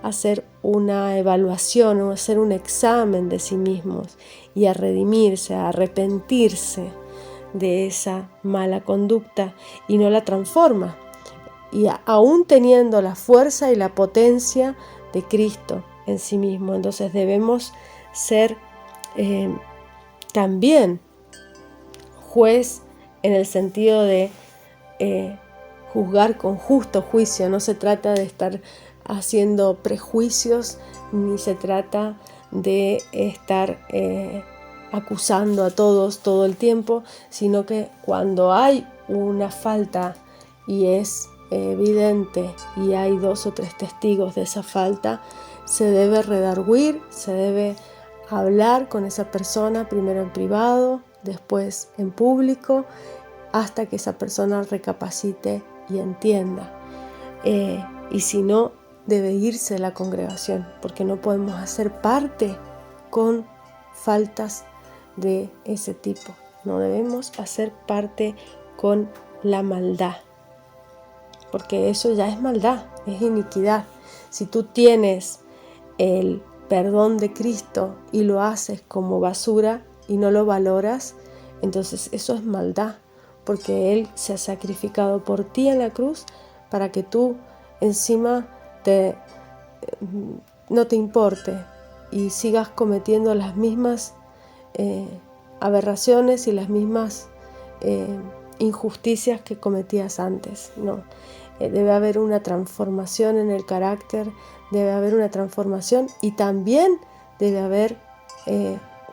a hacer una evaluación o hacer un examen de sí mismos y a redimirse, a arrepentirse de esa mala conducta y no la transforma. Y aún teniendo la fuerza y la potencia de Cristo en sí mismo. Entonces debemos ser también juez en el sentido de juzgar con justo juicio. No se trata de estar haciendo prejuicios, ni se trata de estar acusando a todos todo el tiempo, sino que cuando hay una falta y es evidente y hay 2 o 3 testigos de esa falta, se debe redarguir, se debe hablar con esa persona, primero en privado, después en público, hasta que esa persona recapacite y entienda. Y si no, debe irse de la congregación, porque no podemos hacer parte con faltas de ese tipo. No debemos hacer parte con la maldad, porque eso ya es maldad, es iniquidad. Si tú tienes el perdón de Cristo y lo haces como basura y no lo valoras, entonces eso es maldad, porque Él se ha sacrificado por ti en la cruz para que tú encima no te importe y sigas cometiendo las mismas aberraciones y las mismas injusticias que cometías antes. No, debe haber una transformación en el carácter, debe haber una transformación y también debe haber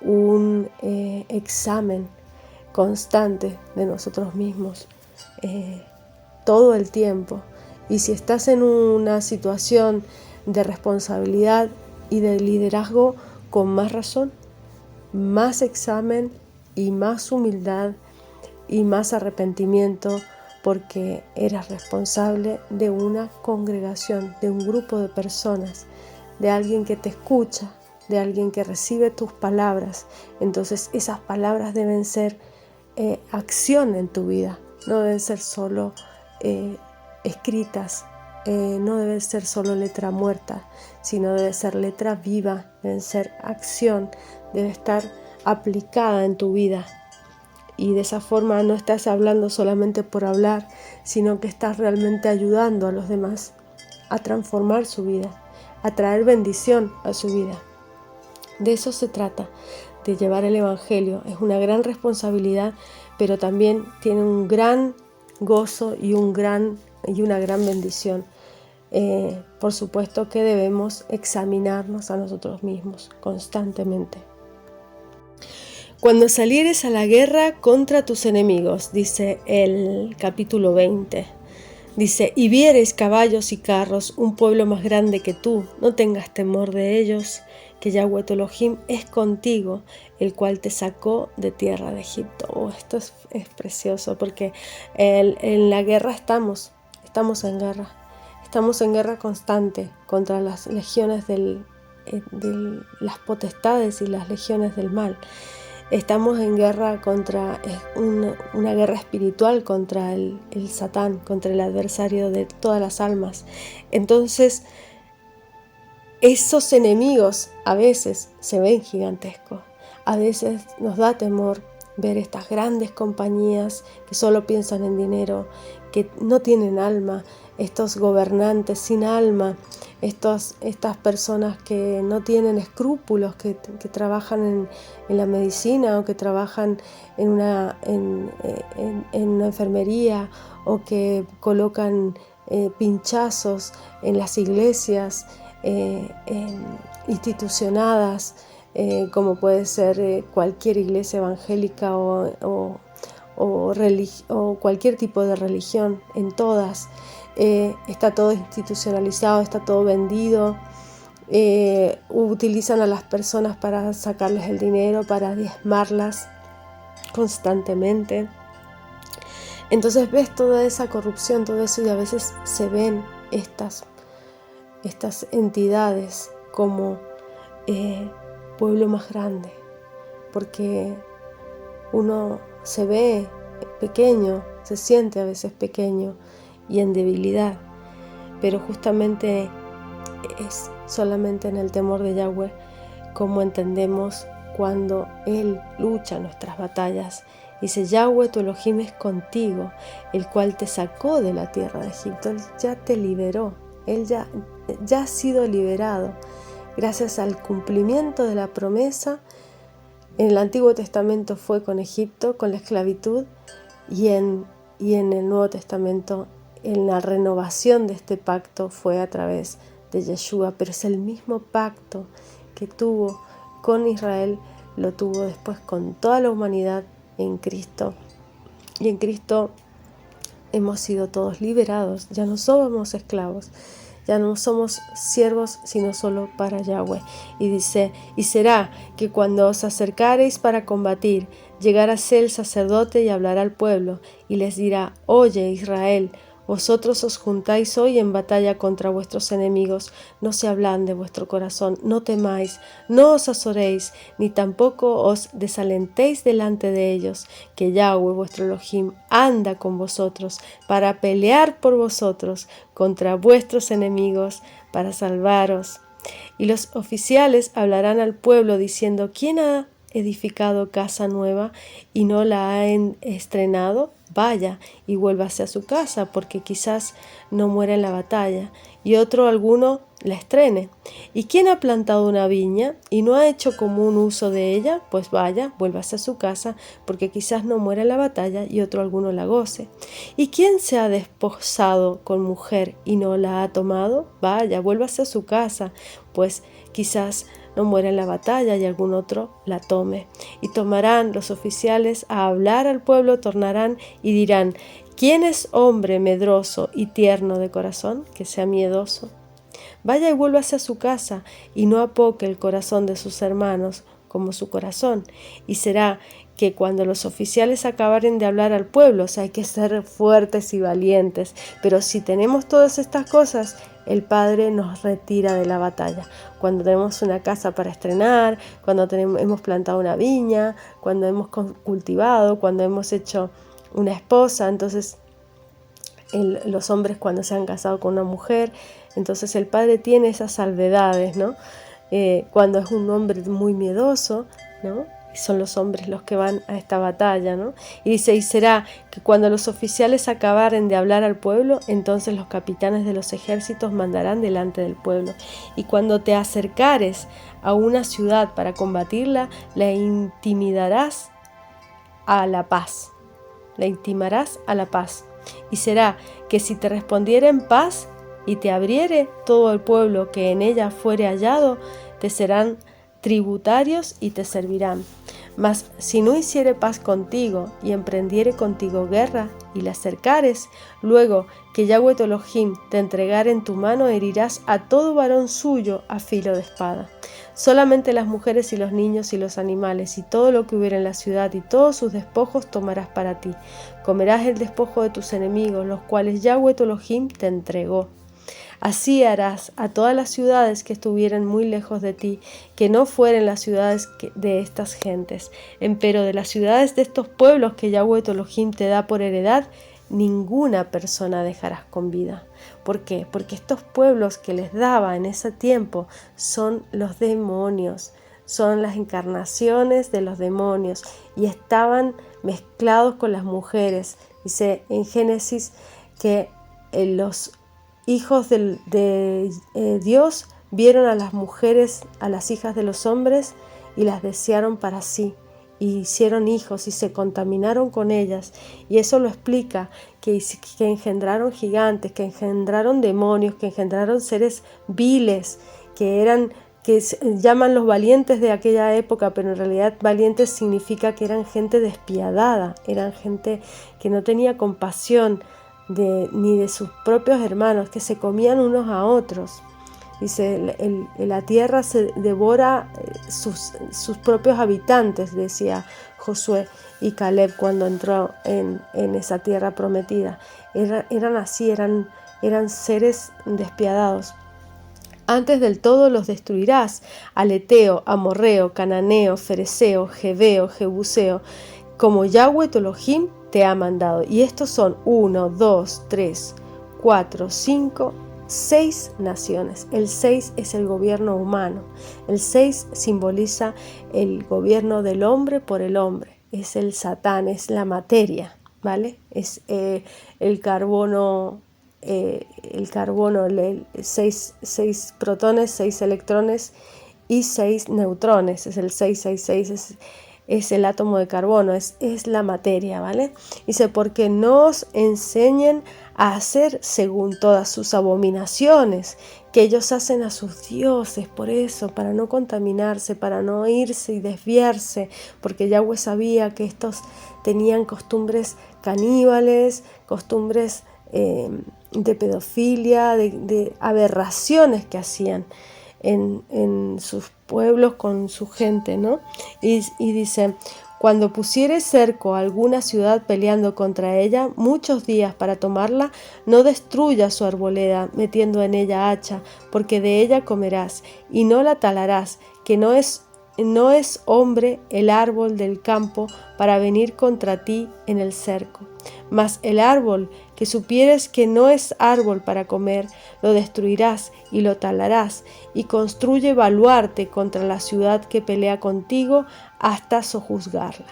un examen constante de nosotros mismos todo el tiempo. Y si estás en una situación de responsabilidad y de liderazgo, con más razón, más examen y más humildad y más arrepentimiento, porque eras responsable de una congregación, de un grupo de personas, de alguien que te escucha, de alguien que recibe tus palabras. Entonces esas palabras deben ser acción en tu vida, no deben ser solo escritas, no debe ser solo letra muerta, sino debe ser letra viva, debe ser acción, debe estar aplicada en tu vida. Y de esa forma no estás hablando solamente por hablar, sino que estás realmente ayudando a los demás a transformar su vida, a traer bendición a su vida. De eso se trata, de llevar el Evangelio. Es una gran responsabilidad, pero también tiene un gran gozo y una gran bendición. Por supuesto que debemos examinarnos a nosotros mismos constantemente. Cuando salieres a la guerra contra tus enemigos, dice el capítulo 20, dice, y vieres caballos y carros, un pueblo más grande que tú, no tengas temor de ellos, que Yahweh tu Elohim es contigo, el cual te sacó de tierra de Egipto. Esto es precioso, porque en la guerra estamos en guerra. Estamos en guerra constante contra las legiones de las potestades y las legiones del mal. Estamos en guerra contra una guerra espiritual contra el Satán, contra el adversario de todas las almas. Entonces, esos enemigos a veces se ven gigantescos. A veces nos da temor ver estas grandes compañías que solo piensan en dinero, que no tienen alma, estos gobernantes sin alma, estas personas que no tienen escrúpulos, que trabajan en la medicina o que trabajan en una enfermería o que colocan pinchazos en las iglesias institucionadas, como puede ser cualquier iglesia evangélica o cualquier tipo de religión. En todas está todo institucionalizado, está todo vendido utilizan a las personas para sacarles el dinero, para diezmarlas constantemente. Entonces ves toda esa corrupción, todo eso, y a veces se ven estas entidades como pueblo más grande, porque uno se ve pequeño, se siente a veces pequeño y en debilidad, pero justamente es solamente en el temor de Yahweh como entendemos cuando Él lucha nuestras batallas. Dice: Yahweh tu Elohim es contigo, el cual te sacó de la tierra de Egipto. Él ya te liberó, Él ya ha sido liberado gracias al cumplimiento de la promesa. En el Antiguo Testamento fue con Egipto, con la esclavitud, y en el Nuevo Testamento, en la renovación de este pacto, fue a través de Yeshua, pero es el mismo pacto que tuvo con Israel, lo tuvo después con toda la humanidad en Cristo. Y en Cristo hemos sido todos liberados, ya no somos esclavos, ya no somos siervos, sino solo para Yahweh. Y dice: y será que cuando os acercareis para combatir, llegará el sacerdote y hablará al pueblo, y les dirá: oye Israel, vosotros os juntáis hoy en batalla contra vuestros enemigos, no se ablande vuestro corazón, no temáis, no os azoréis, ni tampoco os desalentéis delante de ellos, que Yahweh vuestro Elohim anda con vosotros para pelear por vosotros contra vuestros enemigos, para salvaros. Y los oficiales hablarán al pueblo diciendo: ¿quién ha edificado casa nueva y no la ha estrenado? Vaya y vuélvase a su casa, porque quizás no muera en la batalla, y otro alguno la estrene. ¿Y quién ha plantado una viña y no ha hecho común uso de ella? Pues vaya, vuélvase a su casa, porque quizás no muera en la batalla, y otro alguno la goce. ¿Y quién se ha desposado con mujer y no la ha tomado? Vaya, vuélvase a su casa, pues quizás no muera en la batalla y algún otro la tome. Y tomarán los oficiales a hablar al pueblo, tornarán y dirán: ¿quién es hombre medroso y tierno de corazón, que sea miedoso? Vaya y vuélvase a su casa, y no apoque el corazón de sus hermanos como su corazón. Y será que cuando los oficiales acabaren de hablar al pueblo, o sea, hay que ser fuertes y valientes, pero si tenemos todas estas cosas, el Padre nos retira de la batalla. Cuando tenemos una casa para estrenar, cuando hemos plantado una viña, cuando hemos cultivado, cuando hemos hecho una esposa, entonces los hombres cuando se han casado con una mujer, entonces el Padre tiene esas salvedades, ¿no? Cuando es un hombre muy miedoso, ¿no? Son los hombres los que van a esta batalla, ¿no? Y dice: y será que cuando los oficiales acabaren de hablar al pueblo, entonces los capitanes de los ejércitos mandarán delante del pueblo. Y cuando te acercares a una ciudad para combatirla, la intimidarás a la paz. La intimarás a la paz. Y será que si te respondiere en paz y te abriere todo el pueblo que en ella fuere hallado, te serán tributarios y te servirán. Mas si no hiciere paz contigo y emprendiere contigo guerra y la acercares, luego que Yahweh tu Elohim te entregare en tu mano, herirás a todo varón suyo a filo de espada. Solamente las mujeres y los niños y los animales y todo lo que hubiera en la ciudad y todos sus despojos tomarás para ti. Comerás el despojo de tus enemigos, los cuales Yahweh tu Elohim te entregó. Así harás a todas las ciudades que estuvieran muy lejos de ti, que no fueren las ciudades de estas gentes. Empero de las ciudades de estos pueblos que Yahweh tu Elohim te da por heredad, ninguna persona dejarás con vida. ¿Por qué? Porque estos pueblos que les daba en ese tiempo son los demonios, son las encarnaciones de los demonios y estaban mezclados con las mujeres. Dice en Génesis que los hijos de Dios vieron a las mujeres, a las hijas de los hombres, y las desearon para sí, y hicieron hijos y se contaminaron con ellas. Y eso lo explica, que engendraron gigantes, que engendraron demonios, que engendraron seres viles, que llaman los valientes de aquella época, pero en realidad valientes significa que eran gente despiadada, eran gente que no tenía compasión ni de sus propios hermanos, que se comían unos a otros. Dice, la tierra se devora sus propios habitantes, decía Josué y Caleb cuando entró en esa tierra prometida. Eran así, eran seres despiadados. Antes del todo los destruirás, al Eteo, Amorreo, Cananeo, Fereceo, Jebeo, Jebuseo, como Yahweh tu Elohim te ha mandado. Y estos son 1, 2, 3, 4, 5, 6 naciones. El 6 es el gobierno humano. El 6 simboliza el gobierno del hombre por el hombre. Es el Satán, es la materia, ¿vale? Es el carbono, 6 protones, 6 electrones y 6 neutrones. Es el 666, es el átomo de carbono, es la materia, ¿vale? Dice, porque no os enseñen a hacer según todas sus abominaciones que ellos hacen a sus dioses, por eso, para no contaminarse, para no irse y desviarse, porque Yahweh sabía que estos tenían costumbres caníbales, costumbres de pedofilia, de aberraciones que hacían en sus pueblos con su gente, ¿no? Y dice, cuando pusieres cerco a alguna ciudad peleando contra ella muchos días para tomarla, no destruyas su arboleda metiendo en ella hacha, porque de ella comerás, y no la talarás, que no es hombre el árbol del campo para venir contra ti en el cerco. Mas el árbol que supieres que no es árbol para comer, lo destruirás y lo talarás, y construye baluarte contra la ciudad que pelea contigo hasta sojuzgarla.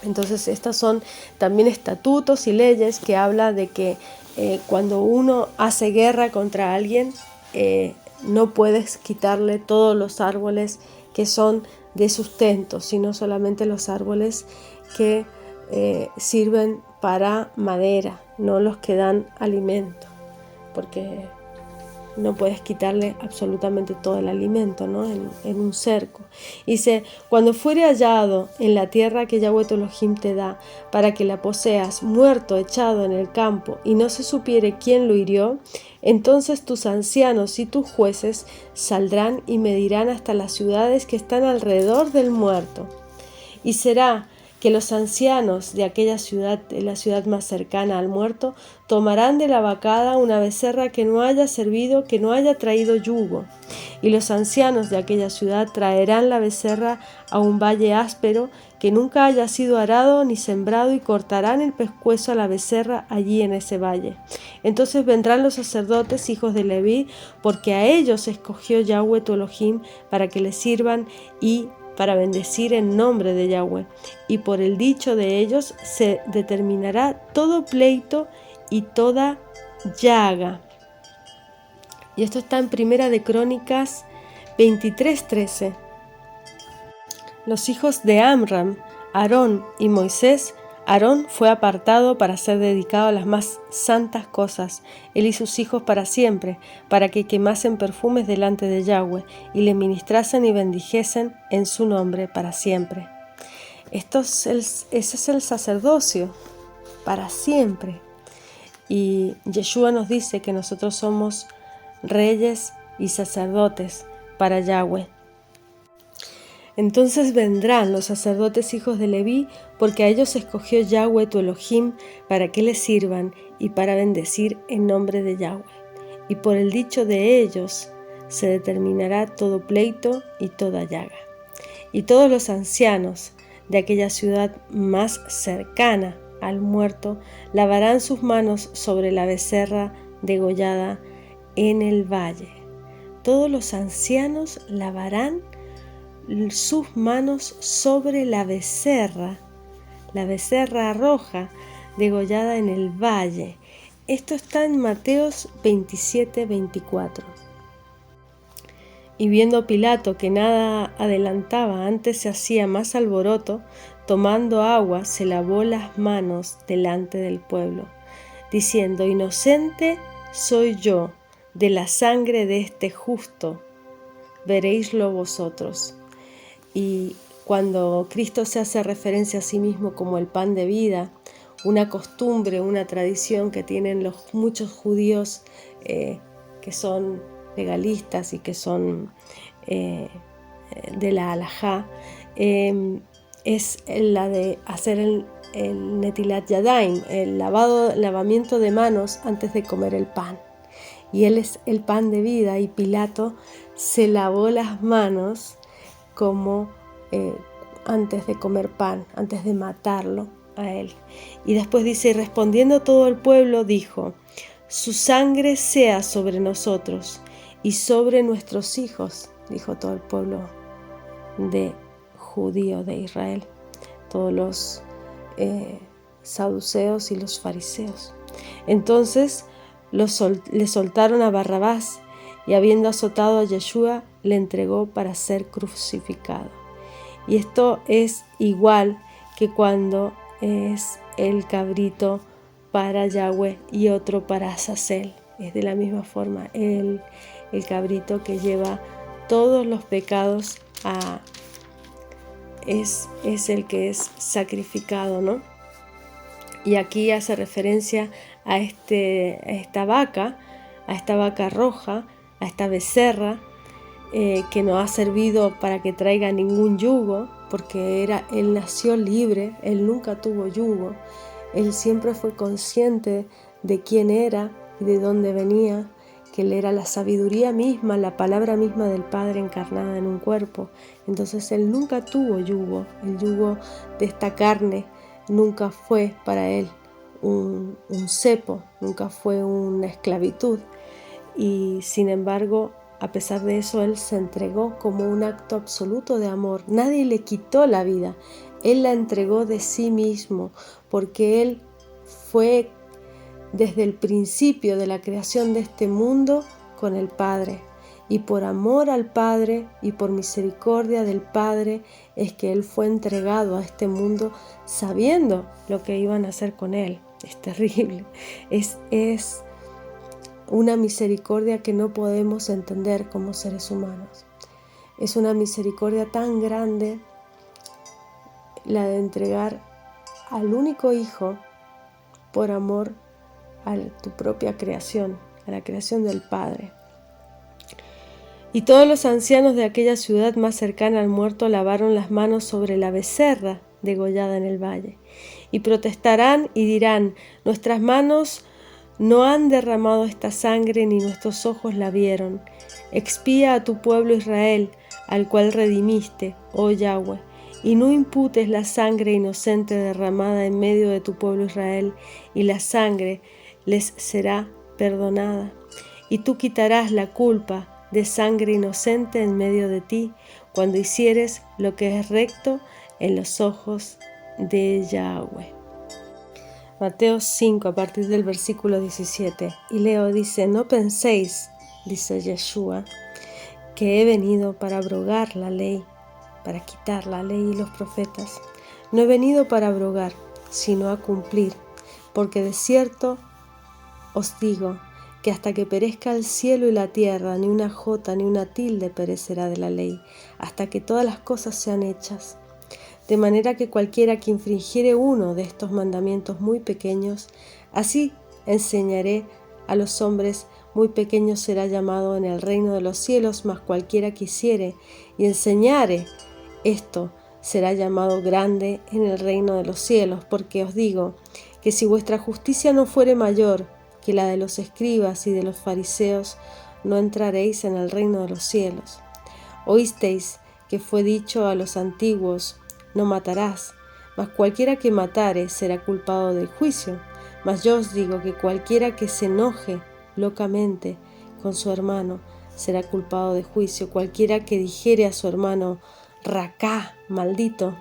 Entonces estas son también estatutos y leyes que habla de que cuando uno hace guerra contra alguien, no puedes quitarle todos los árboles que son de sustento, sino solamente los árboles que sirven para madera, no los que dan alimento, porque no puedes quitarle absolutamente todo el alimento, ¿no? en un cerco. Dice, cuando fuere hallado en la tierra que Yahweh tu Elohim te da, para que la poseas, muerto, echado en el campo, y no se supiere quién lo hirió, entonces tus ancianos y tus jueces saldrán y medirán hasta las ciudades que están alrededor del muerto. Y será que los ancianos de aquella ciudad, de la ciudad más cercana al muerto, tomarán de la vacada una becerra que no haya servido, que no haya traído yugo. Y los ancianos de aquella ciudad traerán la becerra a un valle áspero que nunca haya sido arado ni sembrado, y cortarán el pescuezo a la becerra allí en ese valle. Entonces vendrán los sacerdotes, hijos de Leví, porque a ellos escogió Yahweh tu Elohim para que le sirvan y para bendecir en nombre de Yahweh, y por el dicho de ellos se determinará todo pleito y toda llaga. Y esto está en Primera de Crónicas 23:13. Los hijos de Amram, Aarón y Moisés. Aarón fue apartado para ser dedicado a las más santas cosas, él y sus hijos para siempre, para que quemasen perfumes delante de Yahweh, y le ministrasen y bendijesen en su nombre para siempre. Ese es el sacerdocio, para siempre. Y Yeshua nos dice que nosotros somos reyes y sacerdotes para Yahweh. Entonces vendrán los sacerdotes hijos de Leví, porque a ellos escogió Yahweh tu Elohim para que les sirvan y para bendecir en nombre de Yahweh. Y por el dicho de ellos se determinará todo pleito y toda llaga. Y todos los ancianos de aquella ciudad más cercana al muerto lavarán sus manos sobre la becerra degollada en el valle. Todos los ancianos lavarán sus manos sobre la becerra roja degollada en el valle. Esto está en Mateos 27:24. Y viendo Pilato que nada adelantaba, antes se hacía más alboroto, tomando agua se lavó las manos delante del pueblo, diciendo, inocente soy yo de la sangre de este justo, veréislo vosotros. Y cuando Cristo se hace referencia a sí mismo como el pan de vida, una costumbre, una tradición que tienen los muchos judíos que son legalistas y que son de la halajá, es la de hacer el netilat yadayim, el lavamiento de manos antes de comer el pan. Y él es el pan de vida, y Pilato se lavó las manos como antes de comer pan, antes de matarlo a él. Y después dice, y respondiendo todo el pueblo, dijo: su sangre sea sobre nosotros y sobre nuestros hijos, dijo todo el pueblo de judío de Israel, todos los saduceos y los fariseos. Entonces le soltaron a Barrabás, y habiendo azotado a Yeshua, le entregó para ser crucificado. Y esto es igual que cuando es el cabrito para Yahweh y otro para Azazel. Es de la misma forma el cabrito que lleva todos los pecados es el que es sacrificado, ¿no? Y aquí hace referencia a esta vaca roja, a esta becerra, que no ha servido para que traiga ningún yugo, porque él nació libre, él nunca tuvo yugo, él siempre fue consciente de quién era y de dónde venía, que él era la sabiduría misma, la palabra misma del Padre encarnada en un cuerpo. Entonces él nunca tuvo yugo, el yugo de esta carne nunca fue para él un cepo, nunca fue una esclavitud, y sin embargo, a pesar de eso, él se entregó como un acto absoluto de amor. Nadie le quitó la vida, él la entregó de sí mismo, porque él fue desde el principio de la creación de este mundo con el Padre. Y por amor al Padre y por misericordia del Padre es que él fue entregado a este mundo sabiendo lo que iban a hacer con él. Es terrible, es una misericordia que no podemos entender como seres humanos. Es una misericordia tan grande la de entregar al único Hijo por amor a tu propia creación, a la creación del Padre. Y todos los ancianos de aquella ciudad más cercana al muerto lavaron las manos sobre la becerra degollada en el valle, y protestarán y dirán: nuestras manos no han derramado esta sangre, ni nuestros ojos la vieron. Expía a tu pueblo Israel, al cual redimiste, oh Yahweh, y no imputes la sangre inocente derramada en medio de tu pueblo Israel, y la sangre les será perdonada. Y tú quitarás la culpa de sangre inocente en medio de ti, cuando hicieres lo que es recto en los ojos de Yahweh. Mateo 5, a partir del versículo 17. Y leo, dice: no penséis, dice Yeshua, que he venido para abrogar la ley, para quitar la ley y los profetas. No he venido para abrogar, sino a cumplir, porque de cierto os digo que hasta que perezca el cielo y la tierra, ni una jota ni una tilde perecerá de la ley, hasta que todas las cosas sean hechas. De manera que cualquiera que infringiere uno de estos mandamientos muy pequeños, así enseñaré a los hombres, muy pequeño será llamado en el reino de los cielos, mas cualquiera que hiciere y enseñare esto será llamado grande en el reino de los cielos. Porque os digo que si vuestra justicia no fuere mayor que la de los escribas y de los fariseos, no entraréis en el reino de los cielos. Oísteis que fue dicho a los antiguos: no matarás, mas cualquiera que matare será culpado del juicio. Mas yo os digo que cualquiera que se enoje locamente con su hermano será culpado de juicio. Cualquiera que dijere a su hermano: racá, maldito,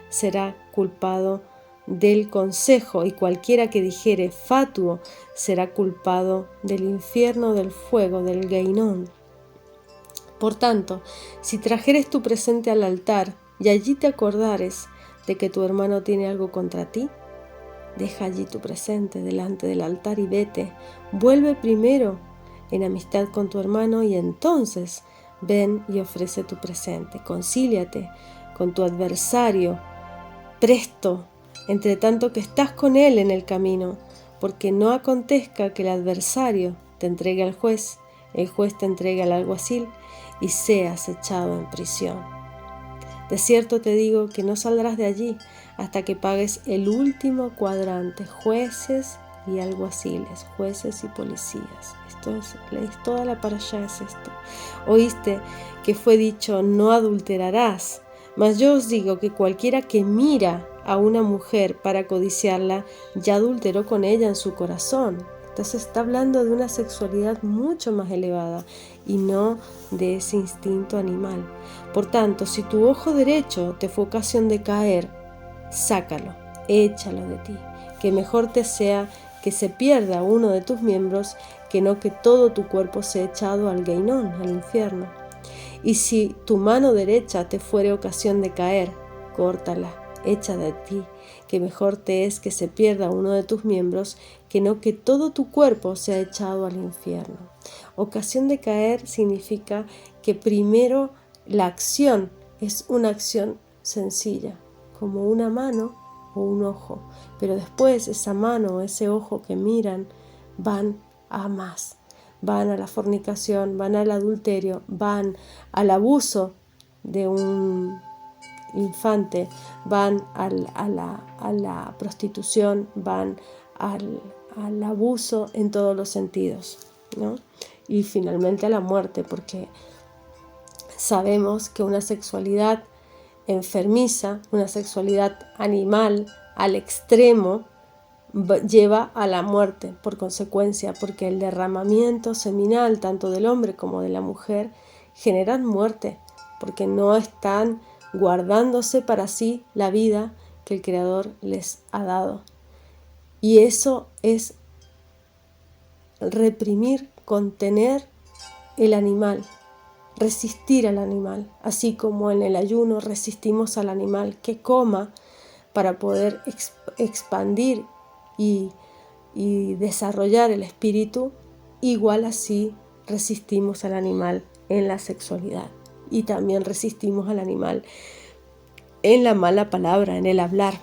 será culpado del consejo, y cualquiera que dijere fatuo será culpado del infierno del fuego, del Geinón. Por tanto, si trajeres tu presente al altar y allí te acordares de que tu hermano tiene algo contra ti, deja allí tu presente delante del altar y vete. Vuelve primero en amistad con tu hermano, y entonces ven y ofrece tu presente. Concíliate con tu adversario presto, entre tanto que estás con él en el camino, porque no acontezca que el adversario te entregue al juez, el juez te entregue al alguacil y seas echado en prisión. De cierto te digo que no saldrás de allí hasta que pagues el último cuadrante, jueces y alguaciles, jueces y policías. Toda la parashá es esto. Oíste que fue dicho, no adulterarás, mas yo os digo que cualquiera que mira a una mujer para codiciarla, ya adulteró con ella en su corazón. Entonces está hablando de una sexualidad mucho más elevada y no de ese instinto animal. Por tanto, si tu ojo derecho te fue ocasión de caer, sácalo, échalo de ti, que mejor te sea que se pierda uno de tus miembros que no que todo tu cuerpo sea echado al Geinón, al infierno. Y si tu mano derecha te fuere ocasión de caer, córtala, echa de ti, que mejor te es que se pierda uno de tus miembros que no que todo tu cuerpo sea echado al infierno. Ocasión de caer significa que primero la acción es una acción sencilla, como una mano o un ojo, pero después esa mano o ese ojo que miran van a más, van a la fornicación, van al adulterio, van al abuso de un infante, van a la prostitución, van al abuso en todos los sentidos, ¿no? Y finalmente a la muerte, porque sabemos que una sexualidad enfermiza, una sexualidad animal al extremo, lleva a la muerte por consecuencia, porque el derramamiento seminal tanto del hombre como de la mujer generan muerte, porque no están guardándose para sí la vida que el Creador les ha dado. Y eso es reprimir, contener el animal, resistir al animal, así como en el ayuno resistimos al animal que coma para poder expandir y desarrollar el espíritu, igual así resistimos al animal en la sexualidad y también resistimos al animal en la mala palabra, en el hablar.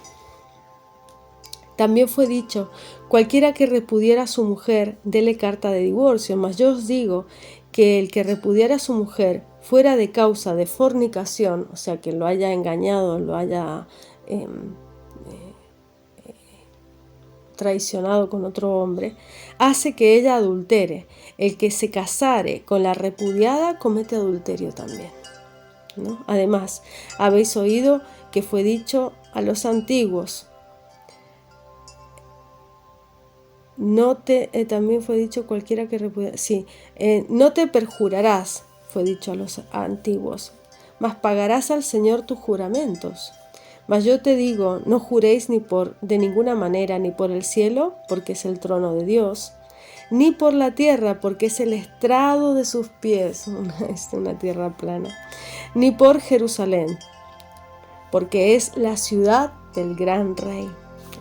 También fue dicho, cualquiera que repudiara a su mujer, dele carta de divorcio, mas yo os digo que el que repudiara a su mujer fuera de causa de fornicación, o sea que lo haya engañado, lo haya traicionado con otro hombre, hace que ella adultere. El que se casare con la repudiada comete adulterio también, ¿no? Además, habéis oído que fue dicho a los antiguos, también fue dicho cualquiera que repudia, no te perjurarás, fue dicho a los antiguos, mas pagarás al Señor tus juramentos. Mas yo te digo, no juréis de ninguna manera, ni por el cielo, porque es el trono de Dios, ni por la tierra, porque es el estrado de sus pies, una tierra plana, ni por Jerusalén, porque es la ciudad del gran rey,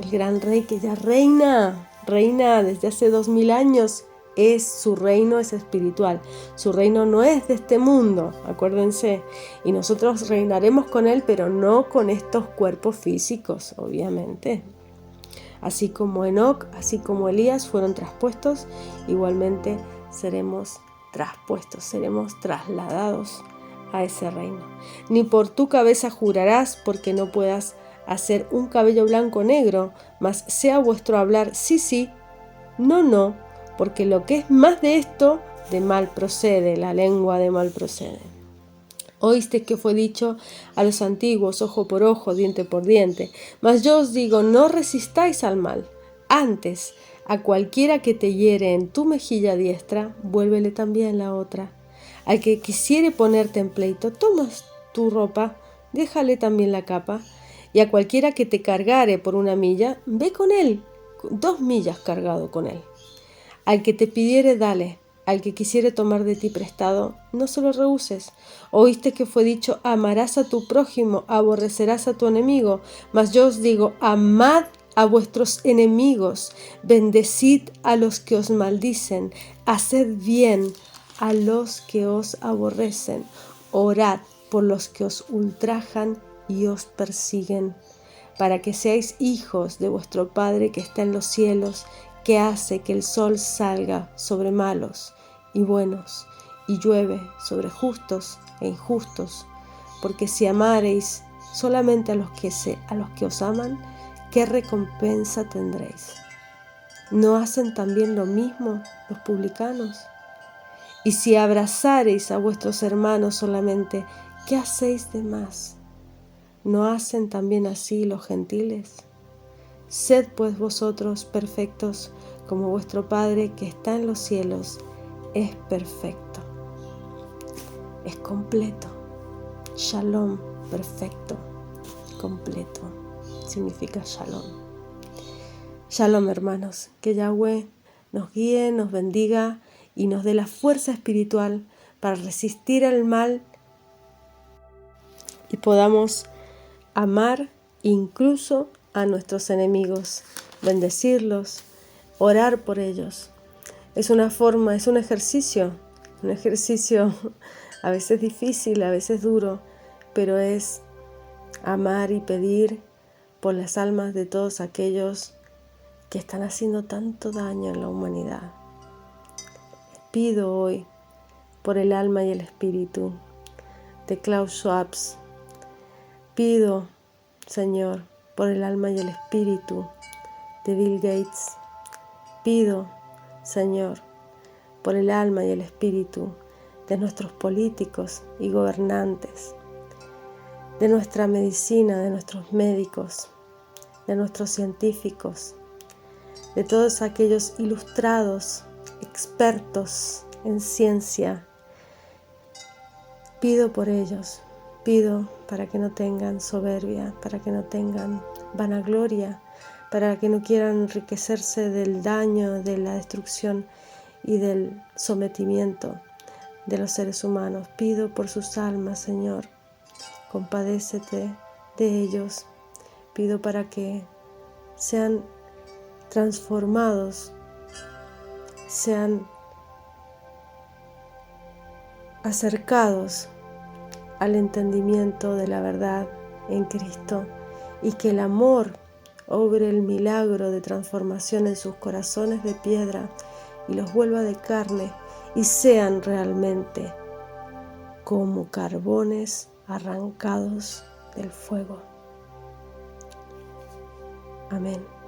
el gran rey que ya reina desde hace 2000 años, su reino es espiritual, su reino no es de este mundo, acuérdense, y nosotros reinaremos con él, pero no con estos cuerpos físicos, obviamente. Así como Enoc, así como Elías fueron traspuestos, igualmente seremos traspuestos, seremos trasladados a ese reino. Ni por tu cabeza jurarás, porque no puedas hacer un cabello blanco o negro, mas sea vuestro hablar sí, sí, no, no, porque lo que es más de esto, de mal procede, la lengua de mal procede. Oíste que fue dicho a los antiguos, ojo por ojo, diente por diente, mas yo os digo, no resistáis al mal, antes, a cualquiera que te hiere en tu mejilla diestra, vuélvele también la otra. Al que quisiere ponerte en pleito, tomas tu ropa, déjale también la capa, y a cualquiera que te cargare por 1 milla, ve con él, 2 millas cargado con él. Al que te pidiere, dale. Al que quisiere tomar de ti prestado, no se lo rehuses. Oíste que fue dicho, amarás a tu prójimo, aborrecerás a tu enemigo. Mas yo os digo, amad a vuestros enemigos, bendecid a los que os maldicen, haced bien a los que os aborrecen, orad por los que os ultrajan y os persiguen, para que seáis hijos de vuestro Padre que está en los cielos, que hace que el sol salga sobre malos y buenos, y llueve sobre justos e injustos, porque si amareis solamente a los que os aman, ¿qué recompensa tendréis? ¿No hacen también lo mismo los publicanos? Y si abrazareis a vuestros hermanos solamente, ¿qué hacéis de más? ¿No hacen también así los gentiles? Sed pues vosotros perfectos, como vuestro Padre que está en los cielos es perfecto. Es completo. Shalom, perfecto, completo. Significa shalom. Shalom, hermanos. Que Yahweh nos guíe, nos bendiga y nos dé la fuerza espiritual para resistir al mal y podamos amar incluso a nuestros enemigos, bendecirlos, orar por ellos. Es una forma, es un ejercicio a veces difícil, a veces duro, pero es amar y pedir por las almas de todos aquellos que están haciendo tanto daño en la humanidad. Pido hoy por el alma y el espíritu de Klaus Schwab. Pido, Señor, por el alma y el espíritu de Bill Gates. Pido, Señor, por el alma y el espíritu de nuestros políticos y gobernantes, de nuestra medicina, de nuestros médicos, de nuestros científicos, de todos aquellos ilustrados, expertos en ciencia. Pido por ellos, pido para que no tengan soberbia, para que no tengan vanagloria, para que no quieran enriquecerse del daño, de la destrucción y del sometimiento de los seres humanos. Pido por sus almas, Señor, compadécete de ellos. Pido para que sean transformados, sean acercados al entendimiento de la verdad en Cristo y que el amor obre el milagro de transformación en sus corazones de piedra y los vuelva de carne y sean realmente como carbones arrancados del fuego. Amén.